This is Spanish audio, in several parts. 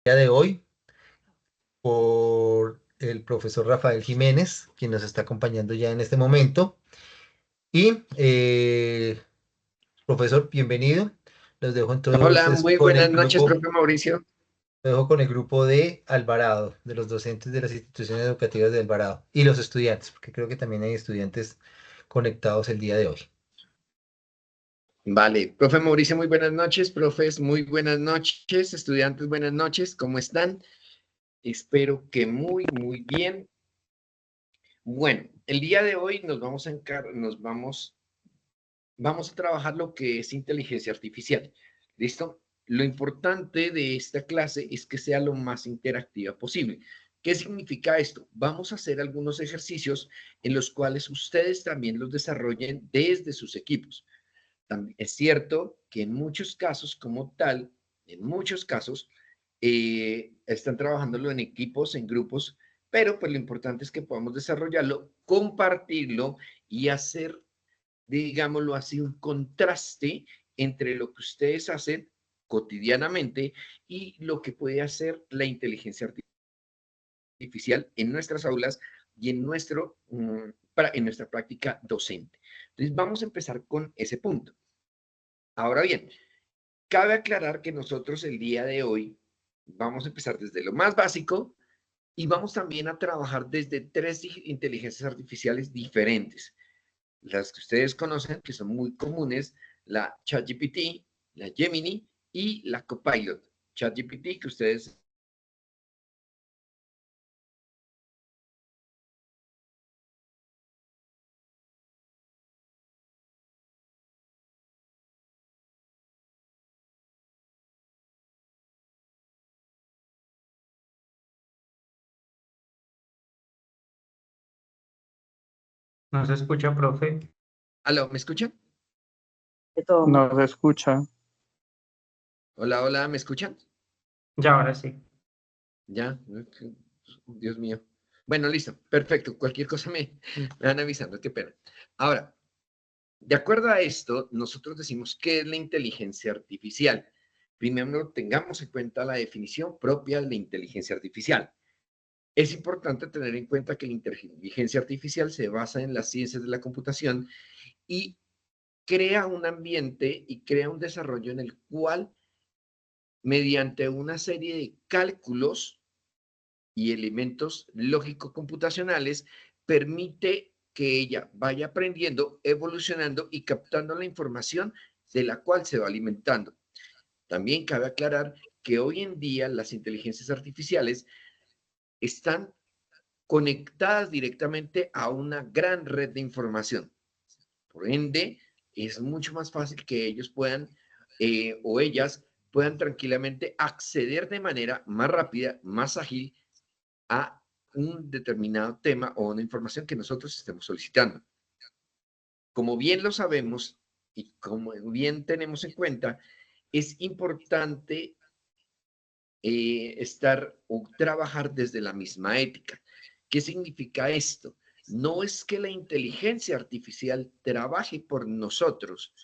día de hoy por el profesor Rafael Jiménez, quien nos está acompañando ya en este momento. Y, profesor, bienvenido. Los dejo Hola, entonces muy con el buenas noches, grupo, profe Mauricio. lo dejo con el grupo de Alvarado, de los docentes de las instituciones educativas de Alvarado y los estudiantes, porque creo que también hay estudiantes conectados el día de hoy. Vale, profe Mauricio, muy buenas noches, profes, muy buenas noches, estudiantes, buenas noches, ¿cómo están? Espero que muy bien. Bueno, el día de hoy vamos a trabajar lo que es inteligencia artificial. ¿Listo? Lo importante de esta clase es que sea lo más interactiva posible. ¿Qué significa esto? Vamos a hacer algunos ejercicios en los cuales ustedes también los desarrollen desde sus equipos. También es cierto que en muchos casos, como tal, en muchos casos, están trabajándolo en equipos, en grupos, pero pues lo importante es que podamos desarrollarlo, compartirlo y hacer, digámoslo así, un contraste entre lo que ustedes hacen cotidianamente y lo que puede hacer la inteligencia artificial en nuestras aulas y en nuestra práctica docente. Entonces, vamos a empezar con ese punto. Ahora bien, cabe aclarar que nosotros el día de hoy vamos a empezar desde lo más básico y vamos también a trabajar desde tres inteligencias artificiales diferentes. Las que ustedes conocen, que son muy comunes, la ChatGPT, la Gemini y la Copilot. ChatGPT, que ustedes No se escucha, profe. ¿Aló, me escuchan? No se escucha. Hola, hola, ¿me escuchan? Ya, ahora sí. Ya, Dios mío. Bueno, listo, perfecto. Cualquier cosa me van avisando, qué pena. Ahora, de acuerdo a esto, nosotros decimos qué es la inteligencia artificial. Primero, tengamos en cuenta la definición propia de la inteligencia artificial. Es importante tener en cuenta que la inteligencia artificial se basa en las ciencias de la computación y crea un ambiente y crea un desarrollo en el cual, mediante una serie de cálculos y elementos lógico-computacionales, permite que ella vaya aprendiendo, evolucionando y captando la información de la cual se va alimentando. También cabe aclarar que hoy en día las inteligencias artificiales están conectadas directamente a una gran red de información. Por ende, es mucho más fácil que ellos puedan o ellas puedan tranquilamente acceder de manera más rápida, más ágil a un determinado tema o una información que nosotros estemos solicitando. Como bien lo sabemos y como bien tenemos en cuenta, es importante estar o trabajar desde la misma ética. ¿Qué significa esto? No es que la inteligencia artificial trabaje por nosotros.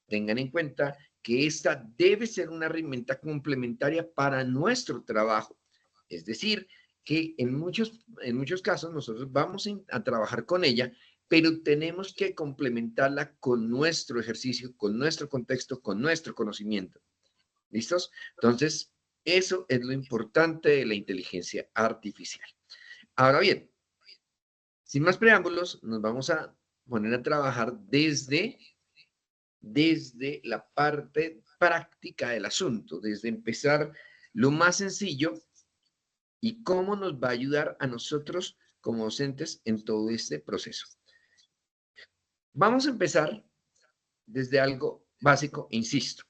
Tengan en cuenta que esta debe ser una herramienta complementaria para nuestro trabajo. Es decir, que en muchos casos nosotros vamos a trabajar con ella, pero tenemos que complementarla con nuestro ejercicio, con nuestro contexto, con nuestro conocimiento. ¿Listos? Entonces, eso es lo importante de la inteligencia artificial. Ahora bien, sin más preámbulos, nos vamos a poner a trabajar desde la parte práctica del asunto, desde empezar lo más sencillo y cómo nos va a ayudar a nosotros como docentes en todo este proceso. Vamos a empezar desde algo básico, insisto,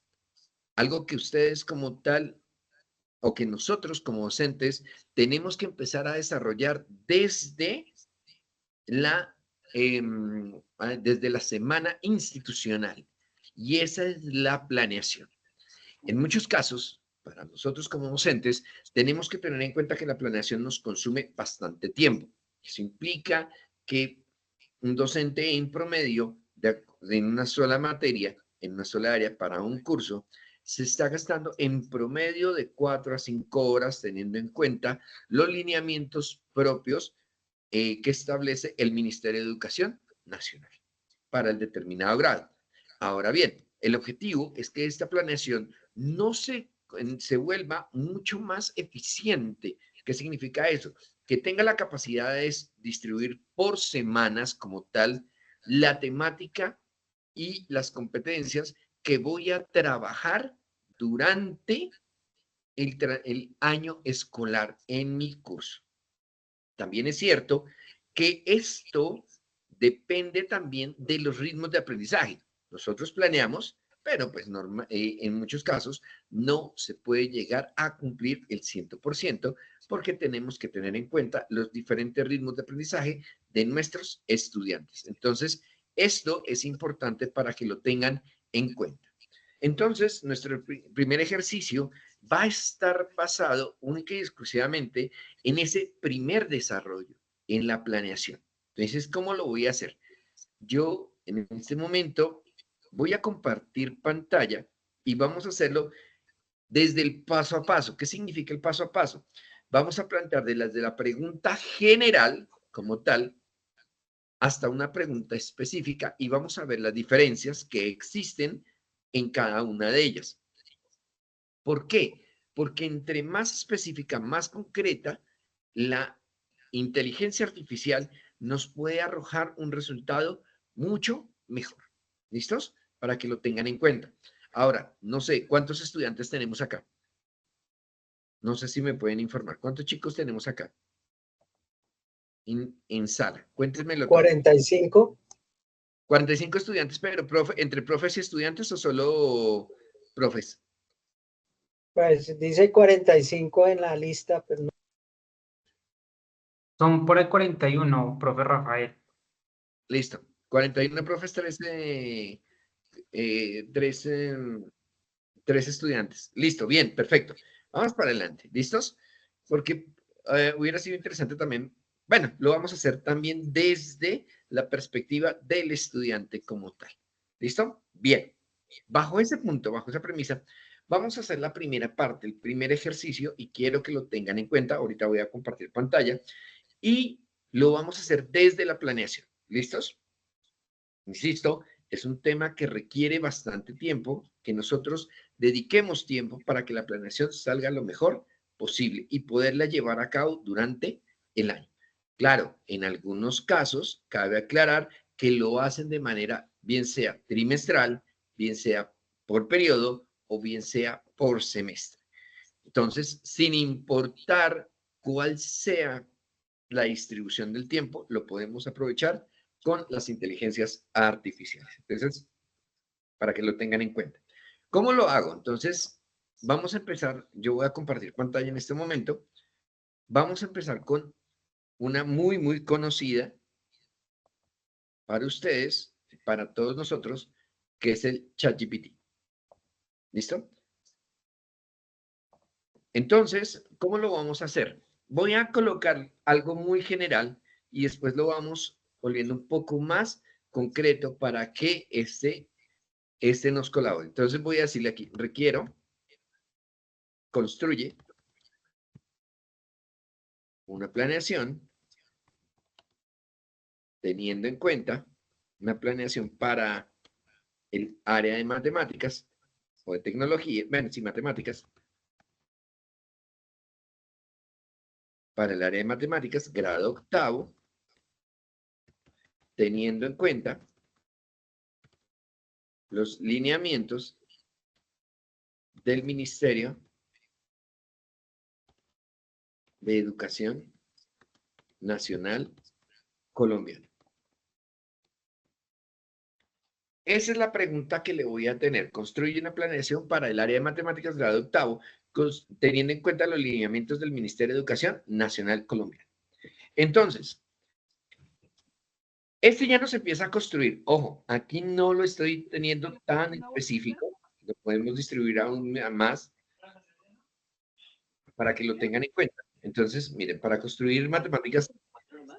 algo que ustedes como tal o que nosotros como docentes tenemos que empezar a desarrollar la, eh, desde la semana institucional. Y esa es la planeación. En muchos casos, para nosotros como docentes, tenemos que tener en cuenta que la planeación nos consume bastante tiempo. Eso implica que un docente en promedio en una sola materia, en una sola área para un curso, se está gastando en promedio de 4 a 5 horas, teniendo en cuenta los lineamientos propios que establece el Ministerio de Educación Nacional para el determinado grado. Ahora bien, el objetivo es que esta planeación no se vuelva mucho más eficiente. ¿Qué significa eso? Que tenga la capacidad de distribuir por semanas como tal la temática y las competencias que voy a trabajar durante el año escolar en mi curso. También es cierto que esto depende también de los ritmos de aprendizaje. Nosotros planeamos, pero pues en muchos casos no se puede llegar a cumplir el 100% porque tenemos que tener en cuenta los diferentes ritmos de aprendizaje de nuestros estudiantes. Entonces, esto es importante para que lo tengan en cuenta. Entonces, nuestro primer ejercicio va a estar basado única y exclusivamente en ese primer desarrollo, en la planeación. Entonces, ¿cómo lo voy a hacer? Yo en este momento voy a compartir pantalla y vamos a hacerlo desde el paso a paso. ¿Qué significa el paso a paso? Vamos a plantear desde la pregunta general como tal hasta una pregunta específica y vamos a ver las diferencias que existen en cada una de ellas. ¿Por qué? Porque entre más específica, más concreta, la inteligencia artificial nos puede arrojar un resultado mucho mejor. ¿Listos? Para que lo tengan en cuenta. Ahora, no sé, ¿cuántos estudiantes tenemos acá? No sé si me pueden informar. ¿Cuántos chicos tenemos acá? En sala. Cuéntenmelo. 45. 45 estudiantes, pero ¿entre profes y estudiantes o solo profes? Pues dice 45 en la lista, pero no. Son por el 41, profe Rafael. Listo. 41 profes, 3 estudiantes. Listo, bien, perfecto. Vamos para adelante. ¿Listos? Porque hubiera sido interesante también. Bueno, lo vamos a hacer también desde la perspectiva del estudiante como tal. ¿Listo? Bien. Bajo ese punto, bajo esa premisa, vamos a hacer la primera parte, el primer ejercicio, y quiero que lo tengan en cuenta. Ahorita voy a compartir pantalla y lo vamos a hacer desde la planeación. ¿Listos? Insisto, es un tema que requiere bastante tiempo, que nosotros dediquemos tiempo para que la planeación salga lo mejor posible y poderla llevar a cabo durante el año. Claro, en algunos casos cabe aclarar que lo hacen de manera bien sea trimestral, bien sea por periodo o bien sea por semestre. Entonces, sin importar cuál sea la distribución del tiempo, lo podemos aprovechar con las inteligencias artificiales. Entonces, para que lo tengan en cuenta. ¿Cómo lo hago? Entonces, vamos a empezar. Yo voy a compartir pantalla en este momento. Vamos a empezar con una muy, muy conocida para ustedes, para todos nosotros, que es el ChatGPT. ¿Listo? Entonces, ¿cómo lo vamos a hacer? Voy a colocar algo muy general y después lo vamos volviendo un poco más concreto para que este nos colabore. Entonces voy a decirle aquí, requiero, construye una planeación teniendo en cuenta una planeación para el área de matemáticas o de tecnología, bueno, sí, matemáticas, para el área de matemáticas, grado octavo, teniendo en cuenta los lineamientos del Ministerio de Educación Nacional colombiano. Esa es la pregunta que le voy a tener. Construye una planeación para el área de matemáticas grado octavo, teniendo en cuenta los lineamientos del Ministerio de Educación Nacional colombiano. Entonces, este ya nos empieza a construir. Ojo, aquí no lo estoy teniendo tan específico. Lo podemos distribuir aún más para que lo tengan en cuenta. Entonces, miren, para construir matemáticas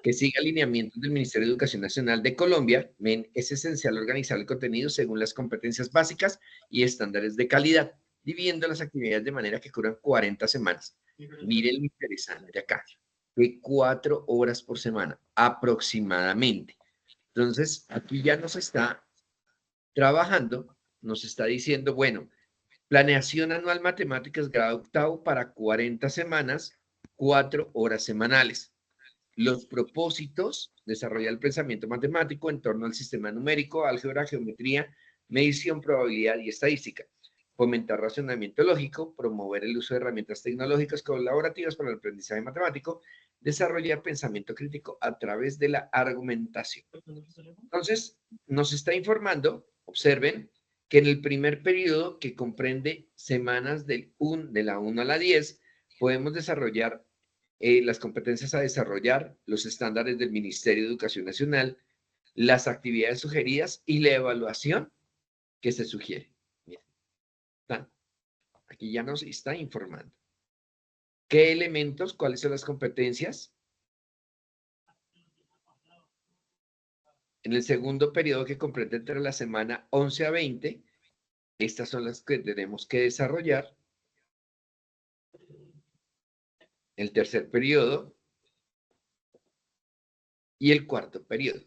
que siga alineamientos del Ministerio de Educación Nacional de Colombia, es esencial organizar el contenido según las competencias básicas y estándares de calidad. dividiendo las actividades de manera que cubran 40 semanas. Miren lo interesante de acá, de 4 horas por semana, aproximadamente. Entonces, aquí ya nos está trabajando, nos está diciendo, bueno, planeación anual matemáticas grado octavo para 40 semanas, 4 horas semanales. Los propósitos, desarrollar el pensamiento matemático en torno al sistema numérico, álgebra, geometría, medición, probabilidad y estadística. Fomentar razonamiento lógico, promover el uso de herramientas tecnológicas colaborativas para el aprendizaje matemático, desarrollar pensamiento crítico a través de la argumentación. Entonces, nos está informando, observen, que en el primer periodo, que comprende semanas de la 1 a la 10, podemos desarrollar las competencias a desarrollar, los estándares del Ministerio de Educación Nacional, las actividades sugeridas y la evaluación que se sugiere. Miren, aquí ya nos está informando. ¿Qué elementos? ¿Cuáles son las competencias? En el segundo periodo, que comprende entre la semana 11 a 20, estas son las que tenemos que desarrollar. El tercer periodo y el cuarto periodo.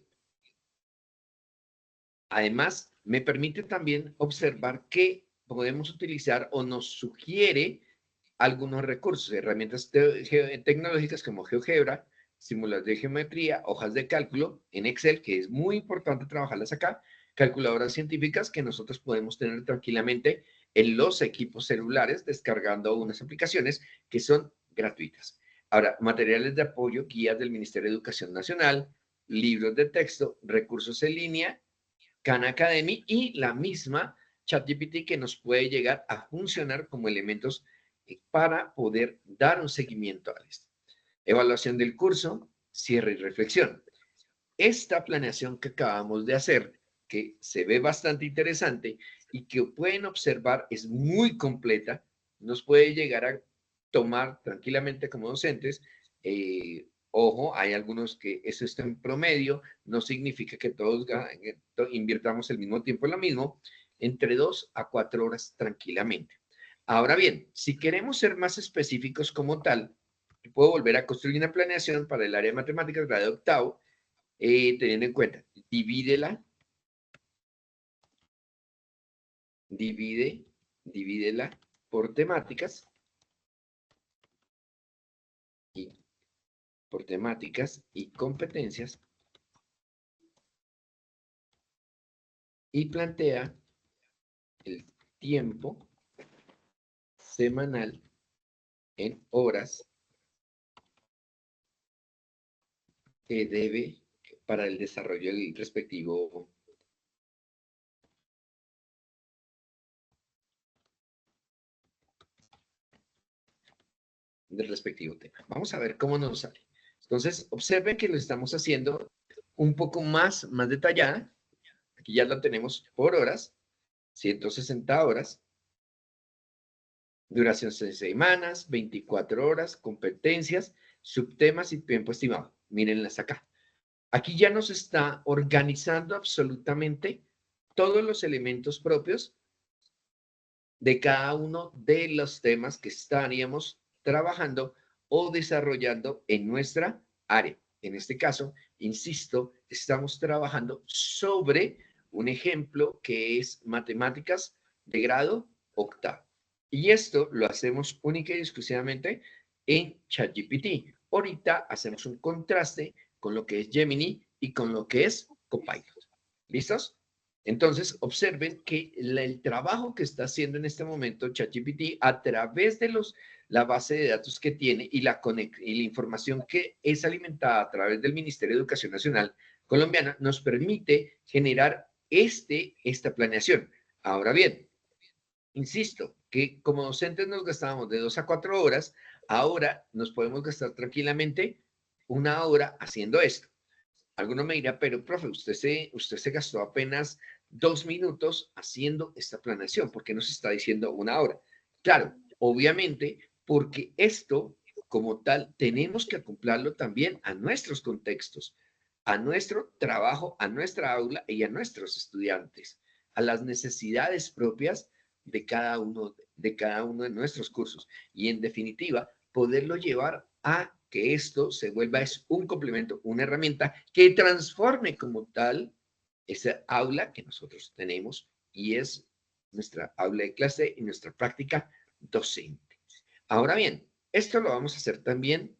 Además, me permite también observar que podemos utilizar o nos sugiere algunos recursos, herramientas tecnológicas como GeoGebra, simuladores de geometría, hojas de cálculo en Excel, que es muy importante trabajarlas acá, calculadoras científicas que nosotros podemos tener tranquilamente en los equipos celulares, descargando unas aplicaciones que son gratuitas. Ahora, materiales de apoyo, guías del Ministerio de Educación Nacional, libros de texto, recursos en línea, Khan Academy y la misma ChatGPT, que nos puede llegar a funcionar como elementos para poder dar un seguimiento a esto. Evaluación del curso, cierre y reflexión. Esta planeación que acabamos de hacer, que se ve bastante interesante y que pueden observar es muy completa, nos puede llegar a tomar tranquilamente como docentes. Ojo, hay algunos que eso está en promedio, no significa que todos invirtamos el mismo tiempo en lo mismo, entre 2 a 4 horas tranquilamente. Ahora bien, si queremos ser más específicos como tal, puedo volver a construir una planeación para el área de matemáticas grado octavo, teniendo en cuenta, divídela por temáticas y competencias y plantea el tiempo semanal en horas que debe para el desarrollo del respectivo tema. Vamos a ver cómo nos sale. Entonces, observen que lo estamos haciendo un poco más detallada. Aquí ya lo tenemos por horas, 160 horas, duración 6 semanas, 24 horas, competencias, subtemas y tiempo estimado. Mírenlas acá. Aquí ya nos está organizando absolutamente todos los elementos propios de cada uno de los temas que estaríamos trabajando o desarrollando en nuestra área. En este caso, insisto, estamos trabajando sobre un ejemplo que es matemáticas de grado octavo. Y esto lo hacemos única y exclusivamente en ChatGPT. Ahorita hacemos un contraste con lo que es Gemini y con lo que es Copilot. ¿Listos? Entonces, observen que el trabajo que está haciendo en este momento ChatGPT a través de la base de datos que tiene y la información que es alimentada a través del Ministerio de Educación Nacional colombiana nos permite generar esta planeación. Ahora bien, insisto que como docentes nos gastábamos de 2 a 4 horas, ahora nos podemos gastar tranquilamente 1 hora haciendo esto. Alguno me dirá, pero profe, usted se gastó apenas 2 minutos haciendo esta planeación. ¿Por qué nos está diciendo 1 hora? Claro, obviamente, porque esto como tal tenemos que acoplarlo también a nuestros contextos, a nuestro trabajo, a nuestra aula y a nuestros estudiantes, a las necesidades propias de cada uno de cada uno de nuestros cursos y en definitiva poderlo llevar a que esto se vuelva es un complemento, una herramienta que transforme como tal esa aula que nosotros tenemos y es nuestra aula de clase y nuestra práctica docente. Ahora bien, esto lo vamos a hacer también,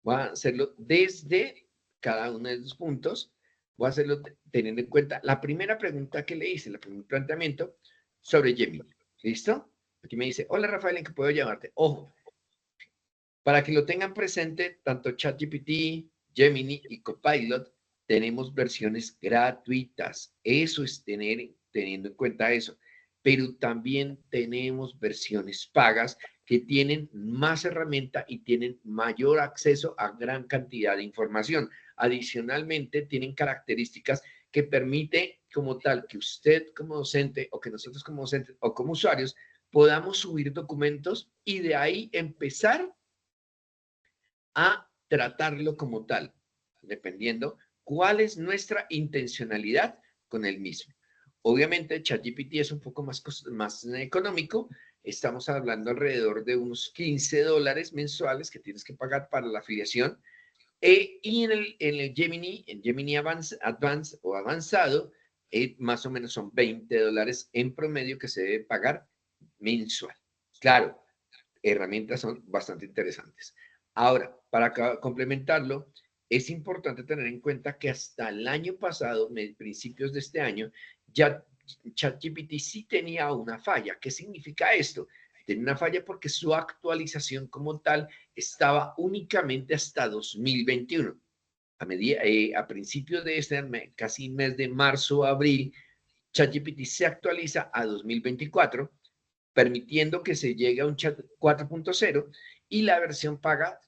voy a hacerlo desde cada uno de los puntos, voy a hacerlo teniendo en cuenta la primera pregunta que le hice, el primer planteamiento sobre Gemini. ¿Listo? Aquí me dice, hola Rafael, ¿en qué puedo llamarte? Ojo, para que lo tengan presente, tanto ChatGPT, Gemini y Copilot, tenemos versiones gratuitas. Eso es teniendo en cuenta eso. Pero también tenemos versiones pagas que tienen más herramienta y tienen mayor acceso a gran cantidad de información. Adicionalmente, tienen características que permite como tal que usted como docente o que nosotros como docentes o como usuarios podamos subir documentos y de ahí empezar a tratarlo como tal, dependiendo cuál es nuestra intencionalidad con el mismo. Obviamente, ChatGPT es un poco más económico. Estamos hablando alrededor de unos $15 mensuales que tienes que pagar para la afiliación. Y en el Gemini Advance o avanzado, más o menos son $20 en promedio que se debe pagar mensual. Claro, herramientas son bastante interesantes. Ahora, para complementarlo, es importante tener en cuenta que hasta el año pasado, principios de este año, ya ChatGPT sí tenía una falla. ¿Qué significa esto? Tenía una falla porque su actualización como tal estaba únicamente hasta 2021. A principios de este mes, casi mes de marzo, abril, ChatGPT se actualiza a 2024 permitiendo que se llegue a un chat 4.0 y la versión paga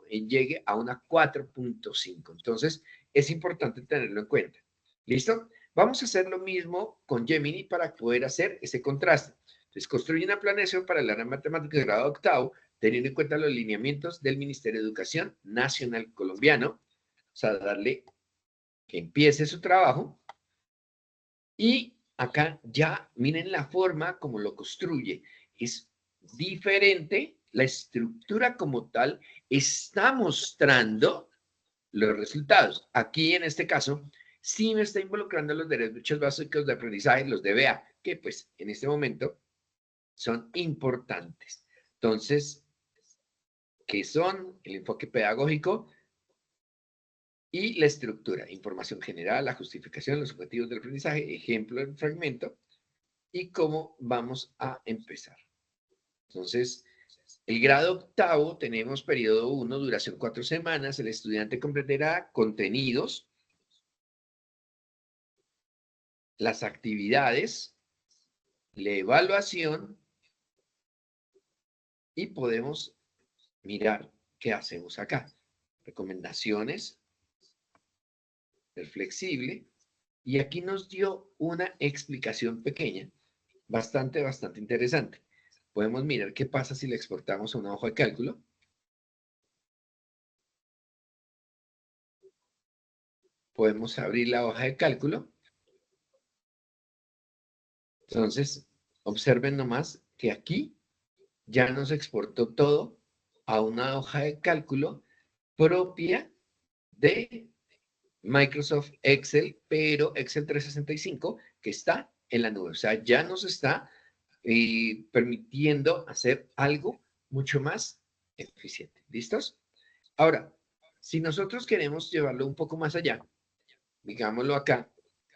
llegue a una 4.5. Entonces, es importante tenerlo en cuenta. ¿Listo? Vamos a hacer lo mismo con Gemini para poder hacer ese contraste. Entonces, construye una planeación para el área matemática de grado octavo, teniendo en cuenta los lineamientos del Ministerio de Educación Nacional Colombiano. O sea, darle que empiece su trabajo y acá ya miren la forma como lo construye. Es diferente, la estructura como tal está mostrando los resultados. Aquí en este caso, sí me está involucrando los derechos básicos de aprendizaje, los DBA, que pues en este momento son importantes. Entonces, ¿qué son? El enfoque pedagógico y la estructura, información general, la justificación, los objetivos del aprendizaje, ejemplo del fragmento, y cómo vamos a empezar. Entonces, el grado octavo tenemos periodo 1, duración 4 semanas. El estudiante completará contenidos, las actividades, la evaluación y podemos mirar qué hacemos acá. Recomendaciones, ser flexible. Y aquí nos dio una explicación pequeña, bastante interesante. Podemos mirar qué pasa si le exportamos a una hoja de cálculo. Podemos abrir la hoja de cálculo. Entonces, observen nomás que aquí ya nos exportó todo a una hoja de cálculo propia de Microsoft Excel, pero Excel 365, que está en la nube. O sea, ya nos está permitiendo hacer algo mucho más eficiente. ¿Listos? Ahora, si nosotros queremos llevarlo un poco más allá, digámoslo acá,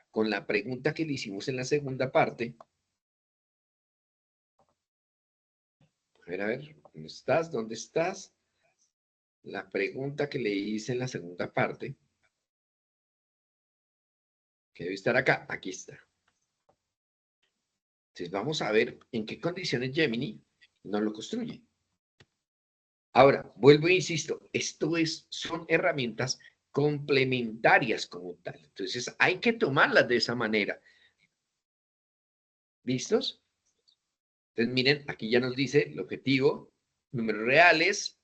con la pregunta que le hicimos en la segunda parte. A ver, ¿dónde estás? ¿Dónde estás? La pregunta que le hice en la segunda parte, que debe estar acá, aquí está. Entonces vamos a ver en qué condiciones Gemini nos lo construye. Ahora, vuelvo e insisto, son herramientas complementarias como tal. Entonces hay que tomarlas de esa manera. ¿Listos? Entonces miren, aquí ya nos dice el objetivo, números reales,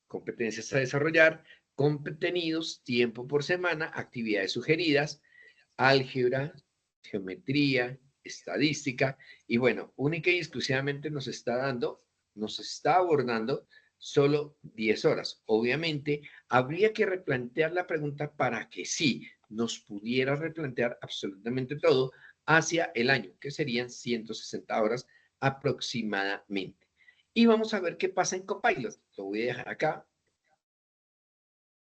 competencias a desarrollar, contenidos, tiempo por semana, actividades sugeridas, álgebra, geometría, estadística, y bueno, única y exclusivamente nos está abordando solo 10 horas. Obviamente, habría que replantear la pregunta para que sí nos pudiera replantear absolutamente todo hacia el año, que serían 160 horas aproximadamente. Y vamos a ver qué pasa en Copilot. Lo voy a dejar acá.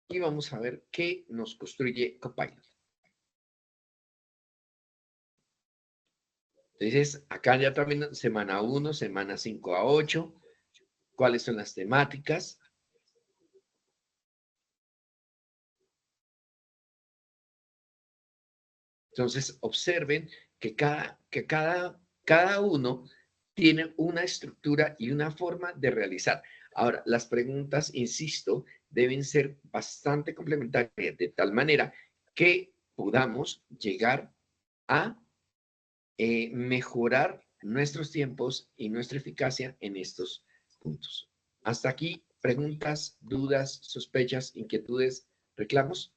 Y vamos a ver qué nos construye Copilot. Entonces, acá ya también semana 1, semana 5 a 8. ¿Cuáles son las temáticas? Entonces, observen que cada uno tiene una estructura y una forma de realizar. Ahora, las preguntas, insisto, deben ser bastante complementarias, de tal manera que podamos llegar a mejorar nuestros tiempos y nuestra eficacia en estos puntos. Hasta aquí, preguntas, dudas, sospechas, inquietudes, reclamos.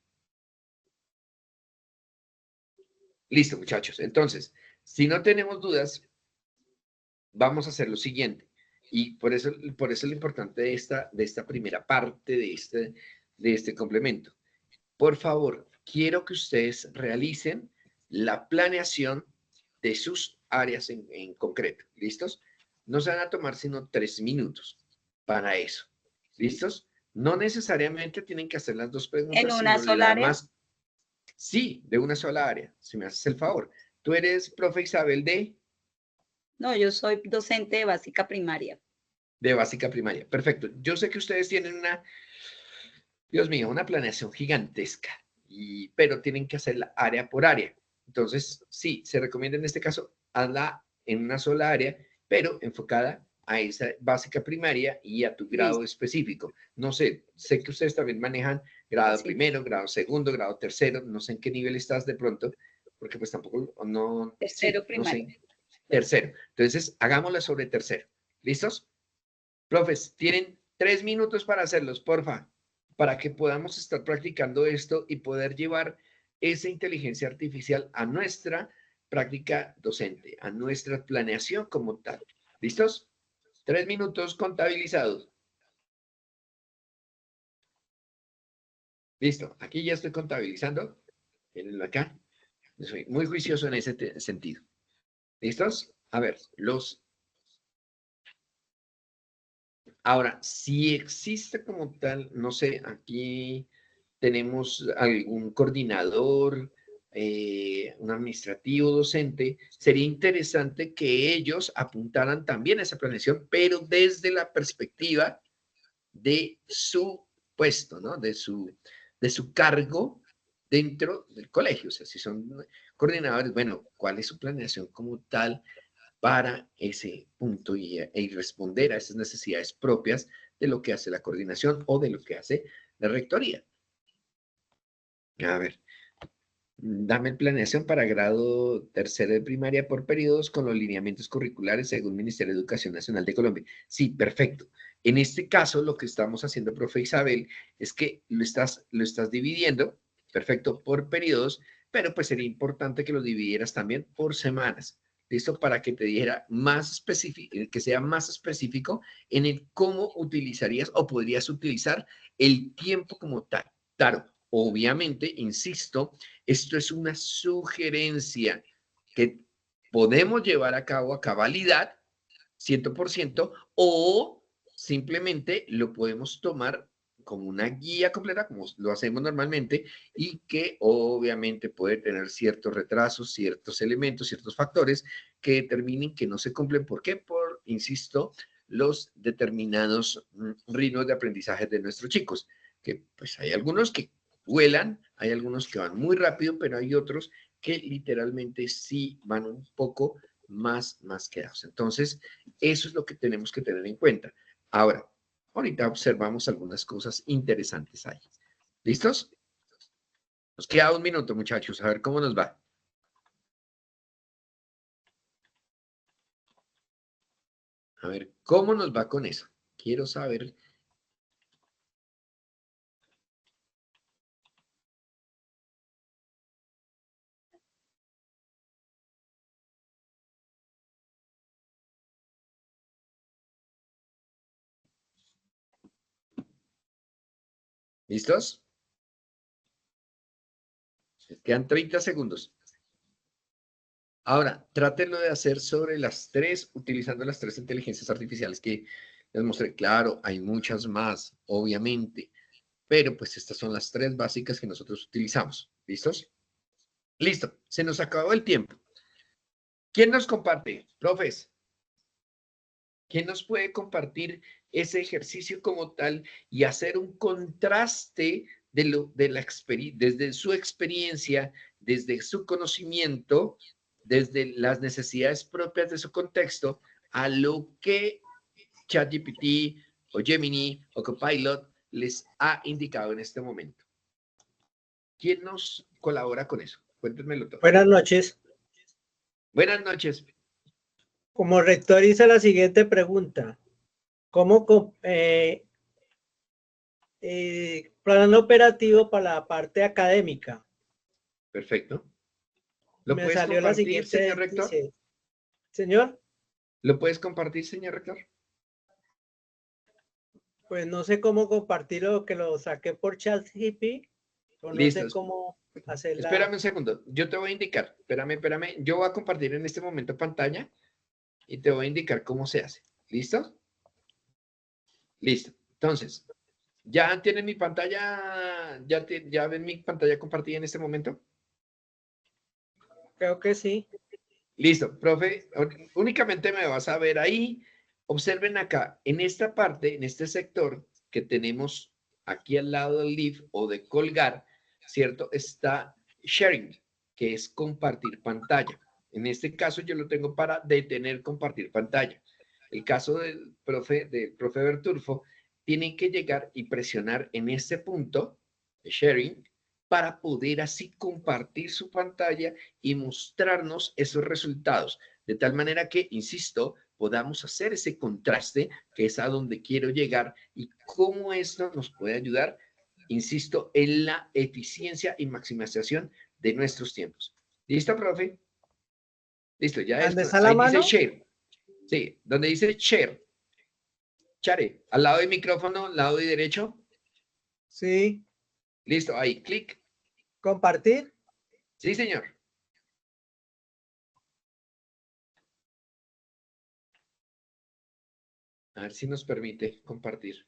Listo, muchachos. Entonces, si no tenemos dudas, vamos a hacer lo siguiente. Y por eso es lo importante de esta primera parte de este complemento. Por favor, quiero que ustedes realicen la planeación de sus áreas en concreto. ¿Listos? No se van a tomar sino 3 minutos para eso. ¿Listos? No necesariamente tienen que hacer las dos ¿En preguntas, una sino sola la área? más. Sí, de una sola área, si me haces el favor. Tú eres profe Isabel No, yo soy docente de básica primaria. de básica primaria. Perfecto. Yo sé que ustedes tienen Dios mío, una planeación gigantesca, pero tienen que hacerla área por área. Entonces, sí, se recomienda en este caso hazla en una sola área, pero enfocada a esa básica primaria y a tu grado Listo. específico. No sé que ustedes también manejan grado Sí. primero, grado segundo, grado tercero, no sé en qué nivel estás de pronto, porque pues tampoco, no, Tercero sí, no primaria. sé. Tercero. Entonces, hagámosla sobre tercero. ¿Listos? Profes, tienen 3 minutos para hacerlos, porfa, para que podamos estar practicando esto y poder llevar esa inteligencia artificial a nuestra práctica docente, a nuestra planeación como tal. ¿Listos? 3 minutos contabilizados. Listo, aquí ya estoy contabilizando. Mírenlo acá. Soy muy juicioso en ese sentido. ¿Listos? A ver, ahora, si existe como tal, no sé, aquí tenemos algún coordinador, un administrativo docente, sería interesante que ellos apuntaran también a esa planeación, pero desde la perspectiva de su puesto, ¿no? De su cargo dentro del colegio. O sea, si son coordinadores, bueno, ¿cuál es su planeación como tal para ese punto y responder a esas necesidades propias de lo que hace la coordinación o de lo que hace la rectoría? A ver, dame planeación para grado tercero de primaria por periodos con los lineamientos curriculares según Ministerio de Educación Nacional de Colombia. Sí, perfecto. En este caso, lo que estamos haciendo, profe Isabel, es que lo estás dividiendo, perfecto, por periodos, pero pues sería importante que lo dividieras también por semanas. ¿Listo? Para que te diera más específico, que sea más específico en el cómo utilizarías o podrías utilizar el tiempo como tal. Claro, obviamente, insisto, esto es una sugerencia que podemos llevar a cabo a cabalidad, 100%, o simplemente lo podemos tomar como una guía completa, como lo hacemos normalmente, y que obviamente puede tener ciertos retrasos, ciertos elementos, ciertos factores que determinen que no se cumplen. ¿Por qué? Insisto, los determinados ritmos de aprendizaje de nuestros chicos, que pues hay algunos que vuelan, hay algunos que van muy rápido, pero hay otros que literalmente sí van un poco más quedados. Entonces, eso es lo que tenemos que tener en cuenta. Ahora, ahorita observamos algunas cosas interesantes ahí. ¿Listos? Nos queda 1 minuto, muchachos, a ver cómo nos va. A ver, ¿cómo nos va con eso? Quiero saber. ¿Listos? Quedan 30 segundos. Ahora, trátenlo de hacer sobre las tres, utilizando las tres inteligencias artificiales que les mostré. Claro, hay muchas más, obviamente, pero pues estas son las tres básicas que nosotros utilizamos. ¿Listos? Listo, se nos acabó el tiempo. ¿Quién nos comparte? Profes, ¿quién nos puede compartir ese ejercicio como tal y hacer un contraste de la desde su experiencia, desde su conocimiento, desde las necesidades propias de su contexto, a lo que ChatGPT o Gemini o Copilot les ha indicado en este momento? ¿Quién nos colabora con eso? Cuéntenmelo todo. Buenas noches. Buenas noches. Como rector hice la siguiente pregunta. ¿Cómo plan operativo para la parte académica? Perfecto. ¿Lo Me puedes salió la compartir, siguiente, señor rector? dice, señor, ¿Lo puedes compartir, señor rector? pues no sé cómo compartirlo, que lo saqué por ChatGPT, o no Listo. sé cómo hacerla. Espérame un segundo. Yo te voy a indicar. Espérame. Yo voy a compartir en este momento pantalla y te voy a indicar cómo se hace. ¿Listo? Listo. Entonces, ¿ya tienen mi pantalla? ¿Ya ven mi pantalla compartida en este momento? Creo que sí. Listo, profe. Únicamente me vas a ver ahí. Observen acá, en esta parte, en este sector que tenemos aquí al lado del live o de colgar, ¿cierto? Está sharing, que es compartir pantalla. En este caso yo lo tengo para detener compartir pantalla. El caso del profe Bertulfo, tienen que llegar y presionar en este punto de sharing para poder así compartir su pantalla y mostrarnos esos resultados. De tal manera que, insisto, podamos hacer ese contraste, que es a donde quiero llegar, y cómo esto nos puede ayudar, insisto, en la eficiencia y maximización de nuestros tiempos. ¿Listo, profe? Listo, ya ¿Dónde esto. está la Ahí dice mano? share. Sí, donde dice share. Share. Al lado del micrófono, lado de derecho. Sí. Listo, ahí, clic. ¿Compartir? Sí, señor. A ver si nos permite compartir.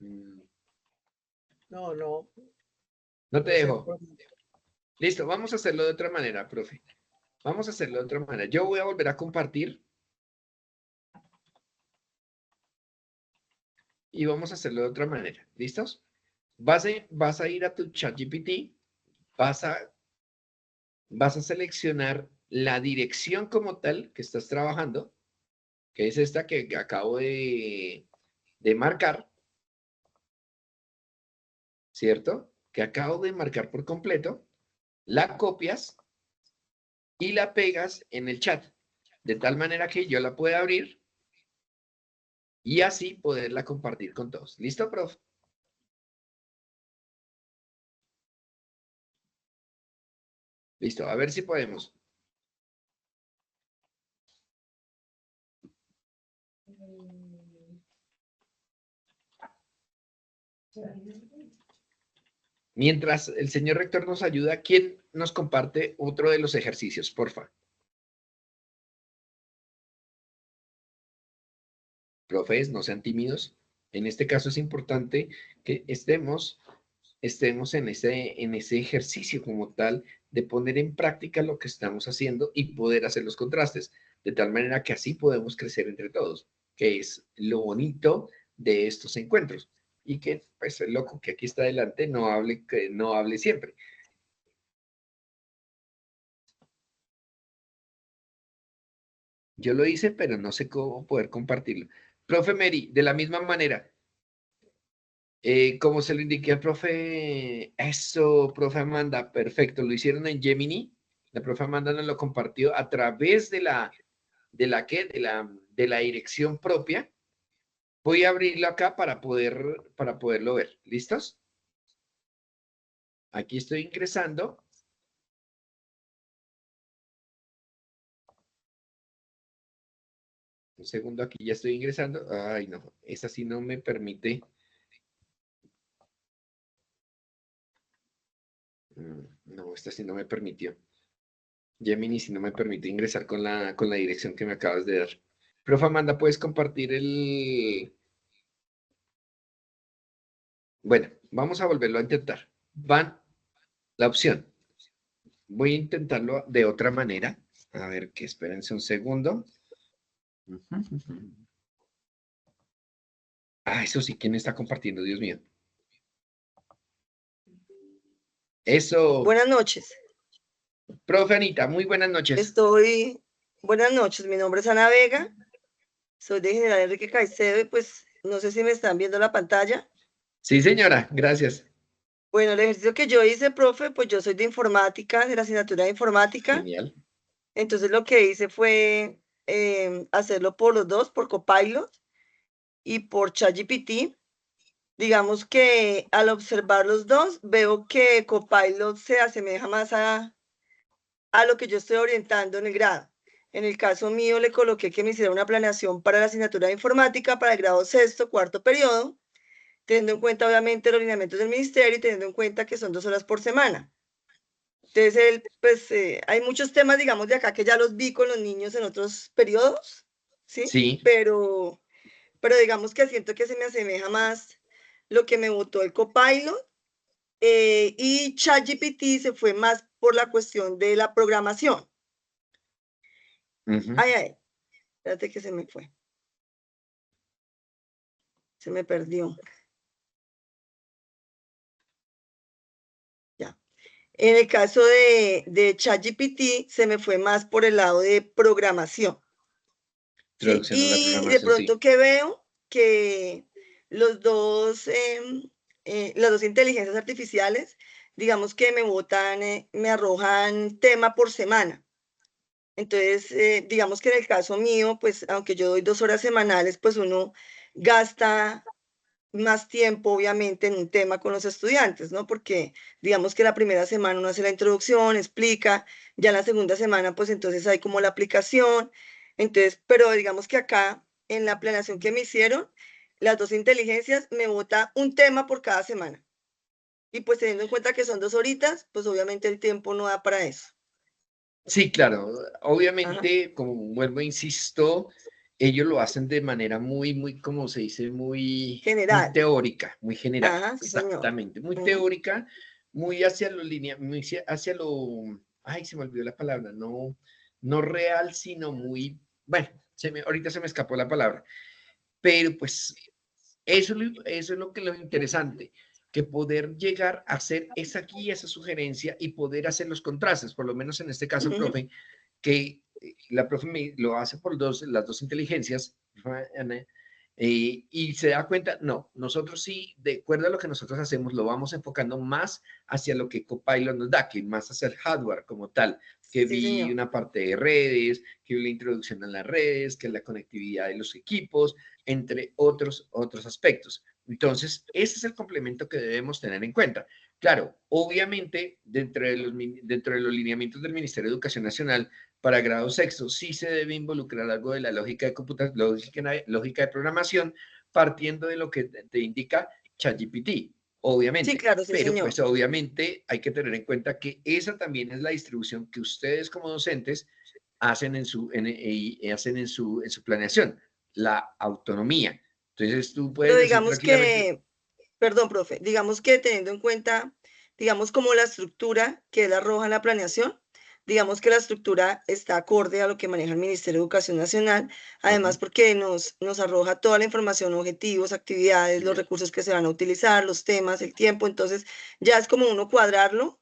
No, no. No te No sé. dejo. Listo, vamos a hacerlo de otra manera, profe. Vamos a hacerlo de otra manera. Yo voy a volver a compartir. Y vamos a hacerlo de otra manera. ¿Listos? Vas a ir a tu ChatGPT, vas a seleccionar la dirección como tal que estás trabajando, que es esta que acabo de marcar, ¿cierto? Que acabo de marcar por completo, la copias y la pegas en el chat, de tal manera que yo la pueda abrir y así poderla compartir con todos. ¿Listo, profe? Listo, a ver si podemos. Mientras el señor rector nos ayuda, ¿quién nos comparte otro de los ejercicios, porfa? Profes, no sean tímidos. En este caso es importante que estemos en ese ejercicio como tal de poner en práctica lo que estamos haciendo y poder hacer los contrastes, de tal manera que así podemos crecer entre todos, que es lo bonito de estos encuentros. Y que, pues, el loco que aquí está adelante que no hable siempre. Yo lo hice, pero no sé cómo poder compartirlo. Profe Mary, de la misma manera, como se lo indiqué al profe, eso, profe Amanda, perfecto, lo hicieron en Gemini. La profe Amanda nos lo compartió a través ¿qué? De la dirección propia. Voy a abrirlo acá para poderlo ver. ¿Listos? Aquí estoy ingresando. Un segundo, aquí ya estoy ingresando. Ay, no, esa sí no me permite. No, esta sí no me permitió. Gemini sí no me permite ingresar con la dirección que me acabas de dar. Profe Amanda, ¿puedes compartir el...? Bueno, vamos a volverlo a intentar. Van la opción. Voy a intentarlo de otra manera. A ver, que espérense un segundo. Ah, eso sí, ¿quién está compartiendo? Dios mío. Eso. Buenas noches. Profe Anita, muy buenas noches. Buenas noches, mi nombre es Ana Vega, soy de General Enrique Caicedo y pues no sé si me están viendo la pantalla. Sí, señora, gracias. Bueno, el ejercicio que yo hice, profe, pues yo soy de informática, de la asignatura de informática. Genial. Entonces lo que hice fue hacerlo por los dos, por Copilot y por ChatGPT. Digamos que al observar los dos, veo que Copilot se asemeja más a lo que yo estoy orientando en el grado. En el caso mío, le coloqué que me hiciera una planeación para la asignatura de informática para el grado sexto, cuarto periodo, teniendo en cuenta, obviamente, los lineamientos del ministerio y teniendo en cuenta que son 2 horas por semana. Entonces, hay muchos temas, digamos, de acá que ya los vi con los niños en otros periodos, ¿sí? Sí. Pero digamos que siento que se me asemeja más lo que me votó el Copilot, y ChatGPT se fue más por la cuestión de la programación. Ay, espérate que se me fue. Se me perdió. Ya. En el caso de ChatGPT, se me fue más por el lado de programación. ¿Sí? Y de pronto que veo que las dos inteligencias artificiales, digamos que me botan, me arrojan tema por semana. Entonces, digamos que en el caso mío, pues aunque yo doy 2 horas semanales, pues uno gasta más tiempo, obviamente, en un tema con los estudiantes, ¿no? Porque digamos que la primera semana uno hace la introducción, explica, ya la segunda semana, pues entonces hay como la aplicación. Entonces, pero digamos que acá, en la planeación que me hicieron, las dos inteligencias me bota un tema por cada semana. Y pues teniendo en cuenta que son 2 horitas, pues obviamente el tiempo no da para eso. Sí, claro. Obviamente, como vuelvo, insisto, ellos lo hacen de manera muy, como se dice, muy teórica, muy general. Ajá, sí, exactamente, muy teórica, muy hacia lo muy hacia lo, ay, se me olvidó la palabra, no real, sino muy, bueno, ahorita se me escapó la palabra, pero pues eso es lo interesante, que poder llegar a hacer esa guía, esa sugerencia y poder hacer los contrastes, por lo menos en este caso, profe, que la profe lo hace por las dos inteligencias, y se da cuenta, no, nosotros sí, de acuerdo a lo que nosotros hacemos, lo vamos enfocando más hacia lo que Copilot nos da, que más hacia el hardware como tal, que vi una parte de redes, que vi la introducción a las redes, que la conectividad de los equipos, entre otros aspectos. Entonces, ese es el complemento que debemos tener en cuenta. Claro, obviamente, dentro de los lineamientos del Ministerio de Educación Nacional, para grado sexto, sí se debe involucrar algo de la lógica de computación, lógica de programación, partiendo de lo que te indica ChatGPT, obviamente. Sí, claro, sí, pero señor. Pues obviamente hay que tener en cuenta que esa también es la distribución que ustedes como docentes hacen en su planeación, la autonomía. Entonces tú puedes Pero decir digamos tranquilamente, perdón, profe, digamos que teniendo en cuenta, digamos como la estructura que él arroja en la planeación, digamos que la estructura está acorde a lo que maneja el Ministerio de Educación Nacional, además porque nos arroja toda la información, objetivos, actividades, los recursos que se van a utilizar, los temas, el tiempo, entonces ya es como uno cuadrarlo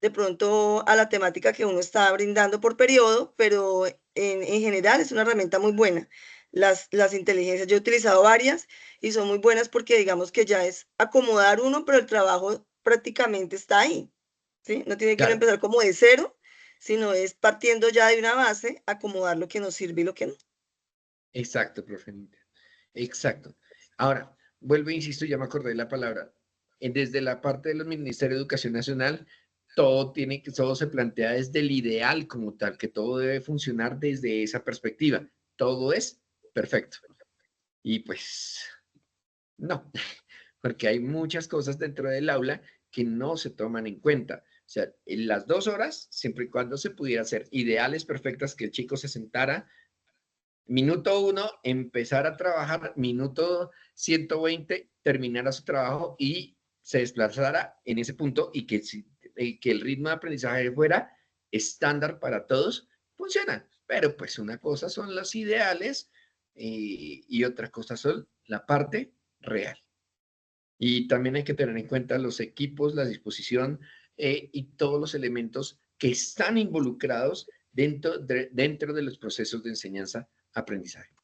de pronto a la temática que uno está brindando por periodo, pero en general es una herramienta muy buena. Las inteligencias, yo he utilizado varias y son muy buenas porque digamos que ya es acomodar uno, pero el trabajo prácticamente está ahí, ¿sí? No tiene que uno empezar como de cero, sino es partiendo ya de una base, acomodar lo que nos sirve y lo que no. Exacto, profe. Exacto. Ahora, vuelvo e insisto, ya me acordé de la palabra. Desde la parte de los Ministerios de Educación Nacional, todo se plantea desde el ideal como tal, que todo debe funcionar desde esa perspectiva. Todo es perfecto. Y pues, no, porque hay muchas cosas dentro del aula que no se toman en cuenta. O sea, en las 2 horas, siempre y cuando se pudiera hacer ideales perfectas, que el chico se sentara, minuto 1, empezar a trabajar, minuto 120, terminara su trabajo y se desplazara en ese punto y que el ritmo de aprendizaje fuera estándar para todos, funciona. Pero pues una cosa son los ideales y otra cosa son la parte real. Y también hay que tener en cuenta los equipos, la disposición y todos los elementos que están involucrados dentro de los procesos de enseñanza-aprendizaje.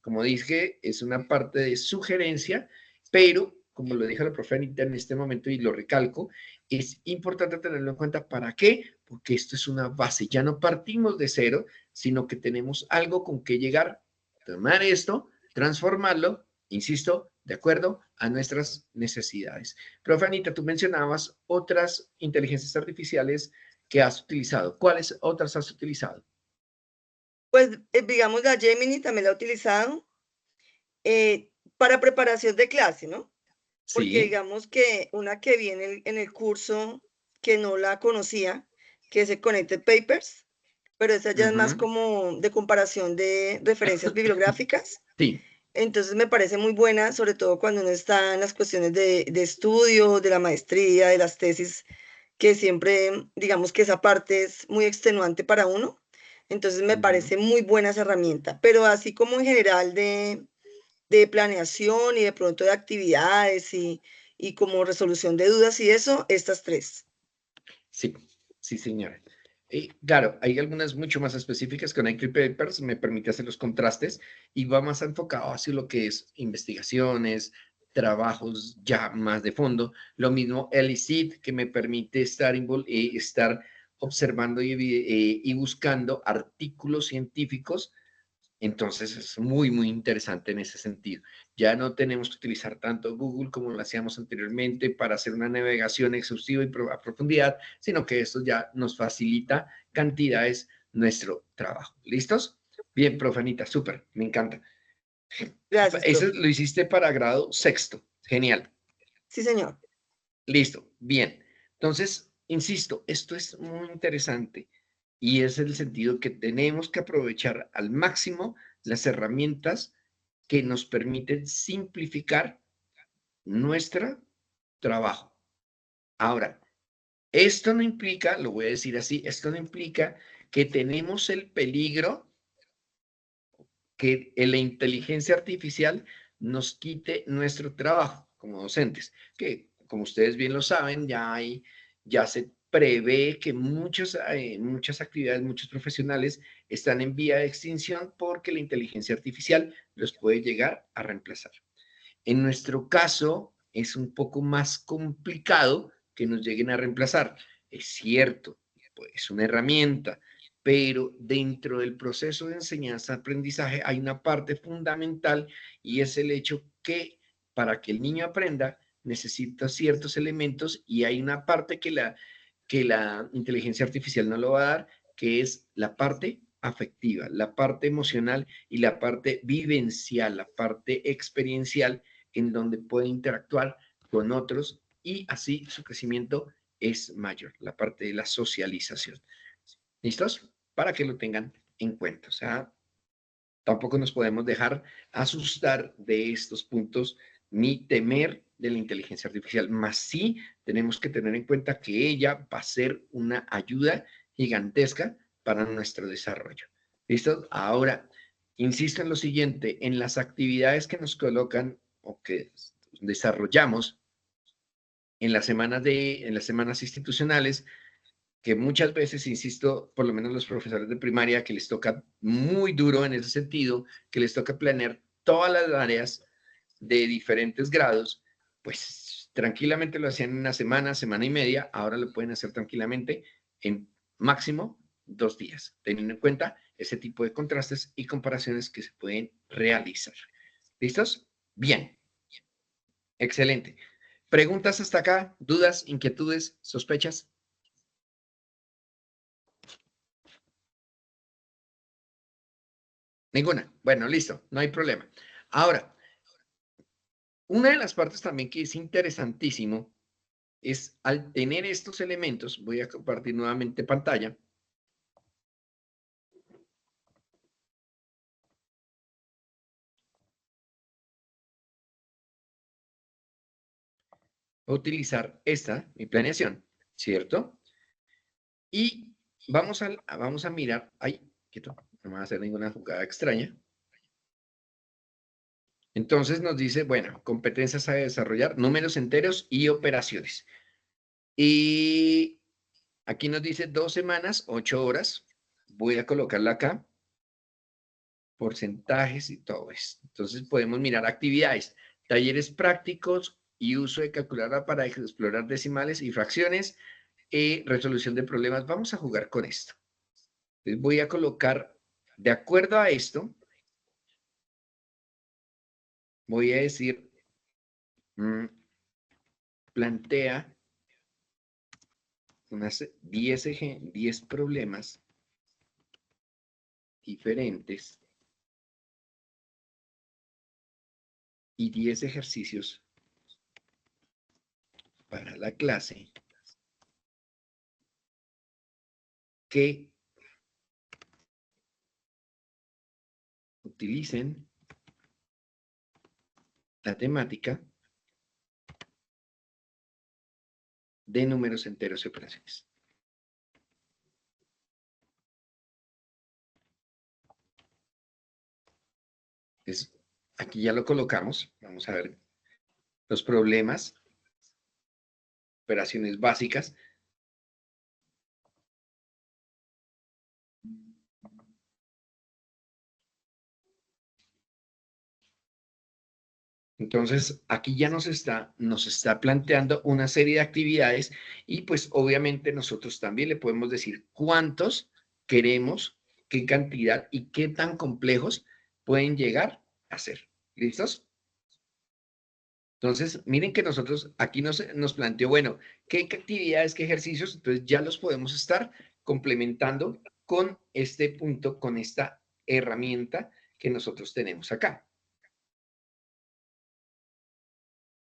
Como dije, es una parte de sugerencia, pero como lo dijo la profe Anita en este momento y lo recalco, es importante tenerlo en cuenta. ¿Para qué? Porque esto es una base. Ya no partimos de cero, sino que tenemos algo con que llegar, tomar esto, transformarlo, insisto, de acuerdo a nuestras necesidades. Profe Anita, tú mencionabas otras inteligencias artificiales que has utilizado. ¿Cuáles otras has utilizado? Pues digamos, la Gemini también la he utilizado para preparación de clase, ¿no? Porque Sí. digamos que una que vi en el curso que no la conocía, que es el Connected Papers, pero esa ya es más como de comparación de referencias bibliográficas. Sí. Entonces me parece muy buena, sobre todo cuando uno está en las cuestiones de estudio, de la maestría, de las tesis, que siempre, digamos que esa parte es muy extenuante para uno. Entonces me parece muy buena esa herramienta, pero así como en general de planeación y de pronto de actividades y como resolución de dudas y eso, estas 3. Sí, sí, señora. Claro, hay algunas mucho más específicas. Connected Papers me permite hacer los contrastes y va más enfocado hacia lo que es investigaciones, trabajos ya más de fondo. Lo mismo Elicit, que me permite estar observando y buscando artículos científicos. Entonces es muy, muy interesante en ese sentido. Ya no tenemos que utilizar tanto Google como lo hacíamos anteriormente para hacer una navegación exhaustiva y a profundidad, sino que esto ya nos facilita cantidades nuestro trabajo. ¿Listos? Bien, profe Anita, súper, me encanta. Gracias, Eso profe. lo hiciste para grado 6º. Genial. Sí, señor. Listo, bien. Entonces, insisto, esto es muy interesante y es el sentido que tenemos que aprovechar al máximo las herramientas que nos permiten simplificar nuestro trabajo. Ahora, esto no implica, lo voy a decir así, esto no implica que tenemos el peligro que la inteligencia artificial nos quite nuestro trabajo como docentes, que como ustedes bien lo saben, ya se prevé que muchas actividades, muchos profesionales están en vía de extinción porque la inteligencia artificial los puede llegar a reemplazar. En nuestro caso, es un poco más complicado que nos lleguen a reemplazar. Es cierto, pues, es una herramienta, pero dentro del proceso de enseñanza-aprendizaje hay una parte fundamental y es el hecho que para que el niño aprenda necesita ciertos elementos y hay una parte que la inteligencia artificial no lo va a dar, que es la parte afectiva, la parte emocional y la parte vivencial, la parte experiencial en donde puede interactuar con otros y así su crecimiento es mayor, la parte de la socialización. ¿Listos? Para que lo tengan en cuenta. O sea, tampoco nos podemos dejar asustar de estos puntos ni temer de la inteligencia artificial, más sí tenemos que tener en cuenta que ella va a ser una ayuda gigantesca para nuestro desarrollo. ¿Listo? Ahora, insisto en lo siguiente, en las actividades que nos colocan o que desarrollamos en las semanas institucionales, que muchas veces, insisto, por lo menos los profesores de primaria, que les toca muy duro en ese sentido, que les toca planear todas las áreas de diferentes grados, pues tranquilamente lo hacían en una semana, semana y media, ahora lo pueden hacer tranquilamente en máximo 2 días, teniendo en cuenta ese tipo de contrastes y comparaciones que se pueden realizar. ¿Listos? Bien. Excelente. ¿Preguntas hasta acá? ¿Dudas, inquietudes, sospechas? Ninguna. Bueno, listo, no hay problema. Ahora, una de las partes también que es interesantísimo es al tener estos elementos, voy a compartir nuevamente pantalla. Voy a utilizar esta, mi planeación, ¿cierto? Y vamos a mirar, ay, quieto, no me va a hacer ninguna jugada extraña. Entonces nos dice, bueno, competencias a desarrollar, números enteros y operaciones. Y aquí nos dice 2 semanas, 8 horas. Voy a colocarla acá. Porcentajes y todo esto. Entonces podemos mirar actividades, talleres prácticos y uso de calculadora para explorar decimales y fracciones, resolución de problemas. Vamos a jugar con esto. Entonces voy a colocar, de acuerdo a esto, voy a decir, plantea unas 10 problemas diferentes y 10 ejercicios para la clase que utilicen la temática de números enteros y operaciones. Entonces, aquí ya lo colocamos. Vamos a ver los problemas, operaciones básicas. Entonces, aquí ya nos está planteando una serie de actividades y pues obviamente nosotros también le podemos decir cuántos queremos, qué cantidad y qué tan complejos pueden llegar a ser. ¿Listos? Entonces, miren que nosotros aquí nos planteó, bueno, qué actividades, qué ejercicios, entonces ya los podemos estar complementando con este punto, con esta herramienta que nosotros tenemos acá.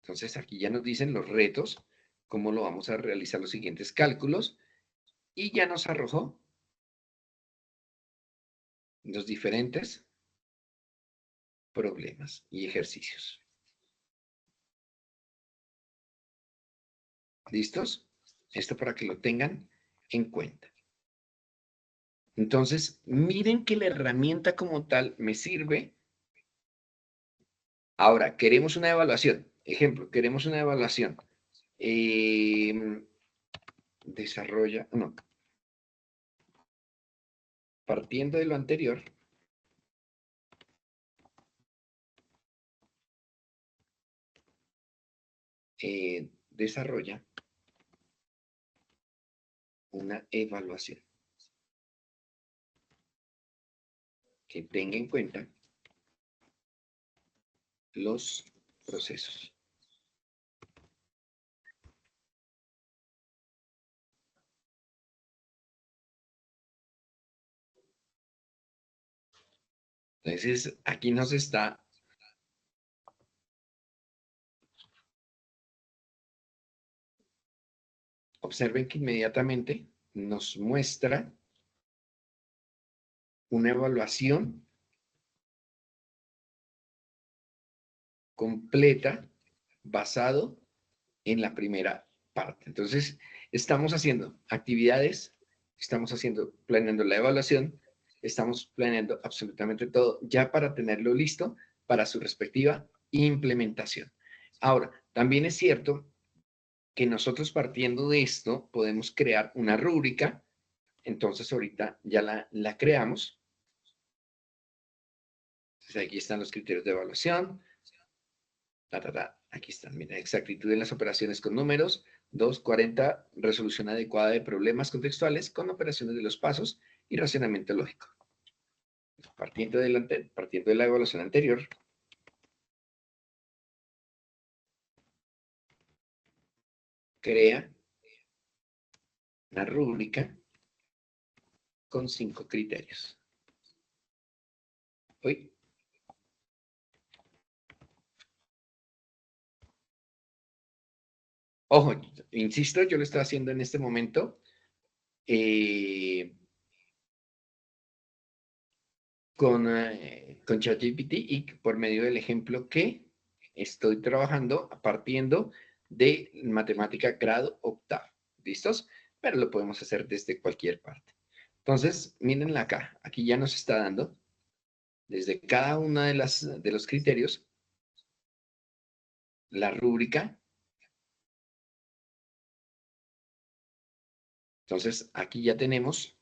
Entonces, aquí ya nos dicen los retos, cómo lo vamos a realizar los siguientes cálculos, y ya nos arrojó los diferentes problemas y ejercicios. ¿Listos? Esto para que lo tengan en cuenta. Entonces, miren que la herramienta como tal me sirve. Ahora, queremos una evaluación. Ejemplo, queremos una evaluación. Partiendo de lo anterior, desarrolla una evaluación que tenga en cuenta los procesos. Entonces, aquí nos está observen que inmediatamente nos muestra una evaluación completa basado en la primera parte. Entonces, estamos haciendo actividades, estamos planeando la evaluación, estamos planeando absolutamente todo ya para tenerlo listo para su respectiva implementación. Ahora, también es cierto que nosotros partiendo de esto podemos crear una rúbrica. Entonces, ahorita ya la creamos. Entonces, aquí están los criterios de evaluación. Aquí están, mira, exactitud en las operaciones con números. 240, resolución adecuada de problemas contextuales con operaciones de los pasos y racionamiento lógico. Partiendo de la evaluación anterior, crea una rúbrica con 5 criterios. Uy. Ojo, insisto, yo lo estoy haciendo en este momento con ChatGPT y por medio del ejemplo que estoy trabajando partiendo de matemática grado octavo. ¿Listos? Pero lo podemos hacer desde cualquier parte. Entonces, mírenla acá. Aquí ya nos está dando desde cada uno de los criterios la rúbrica. Entonces, aquí ya tenemos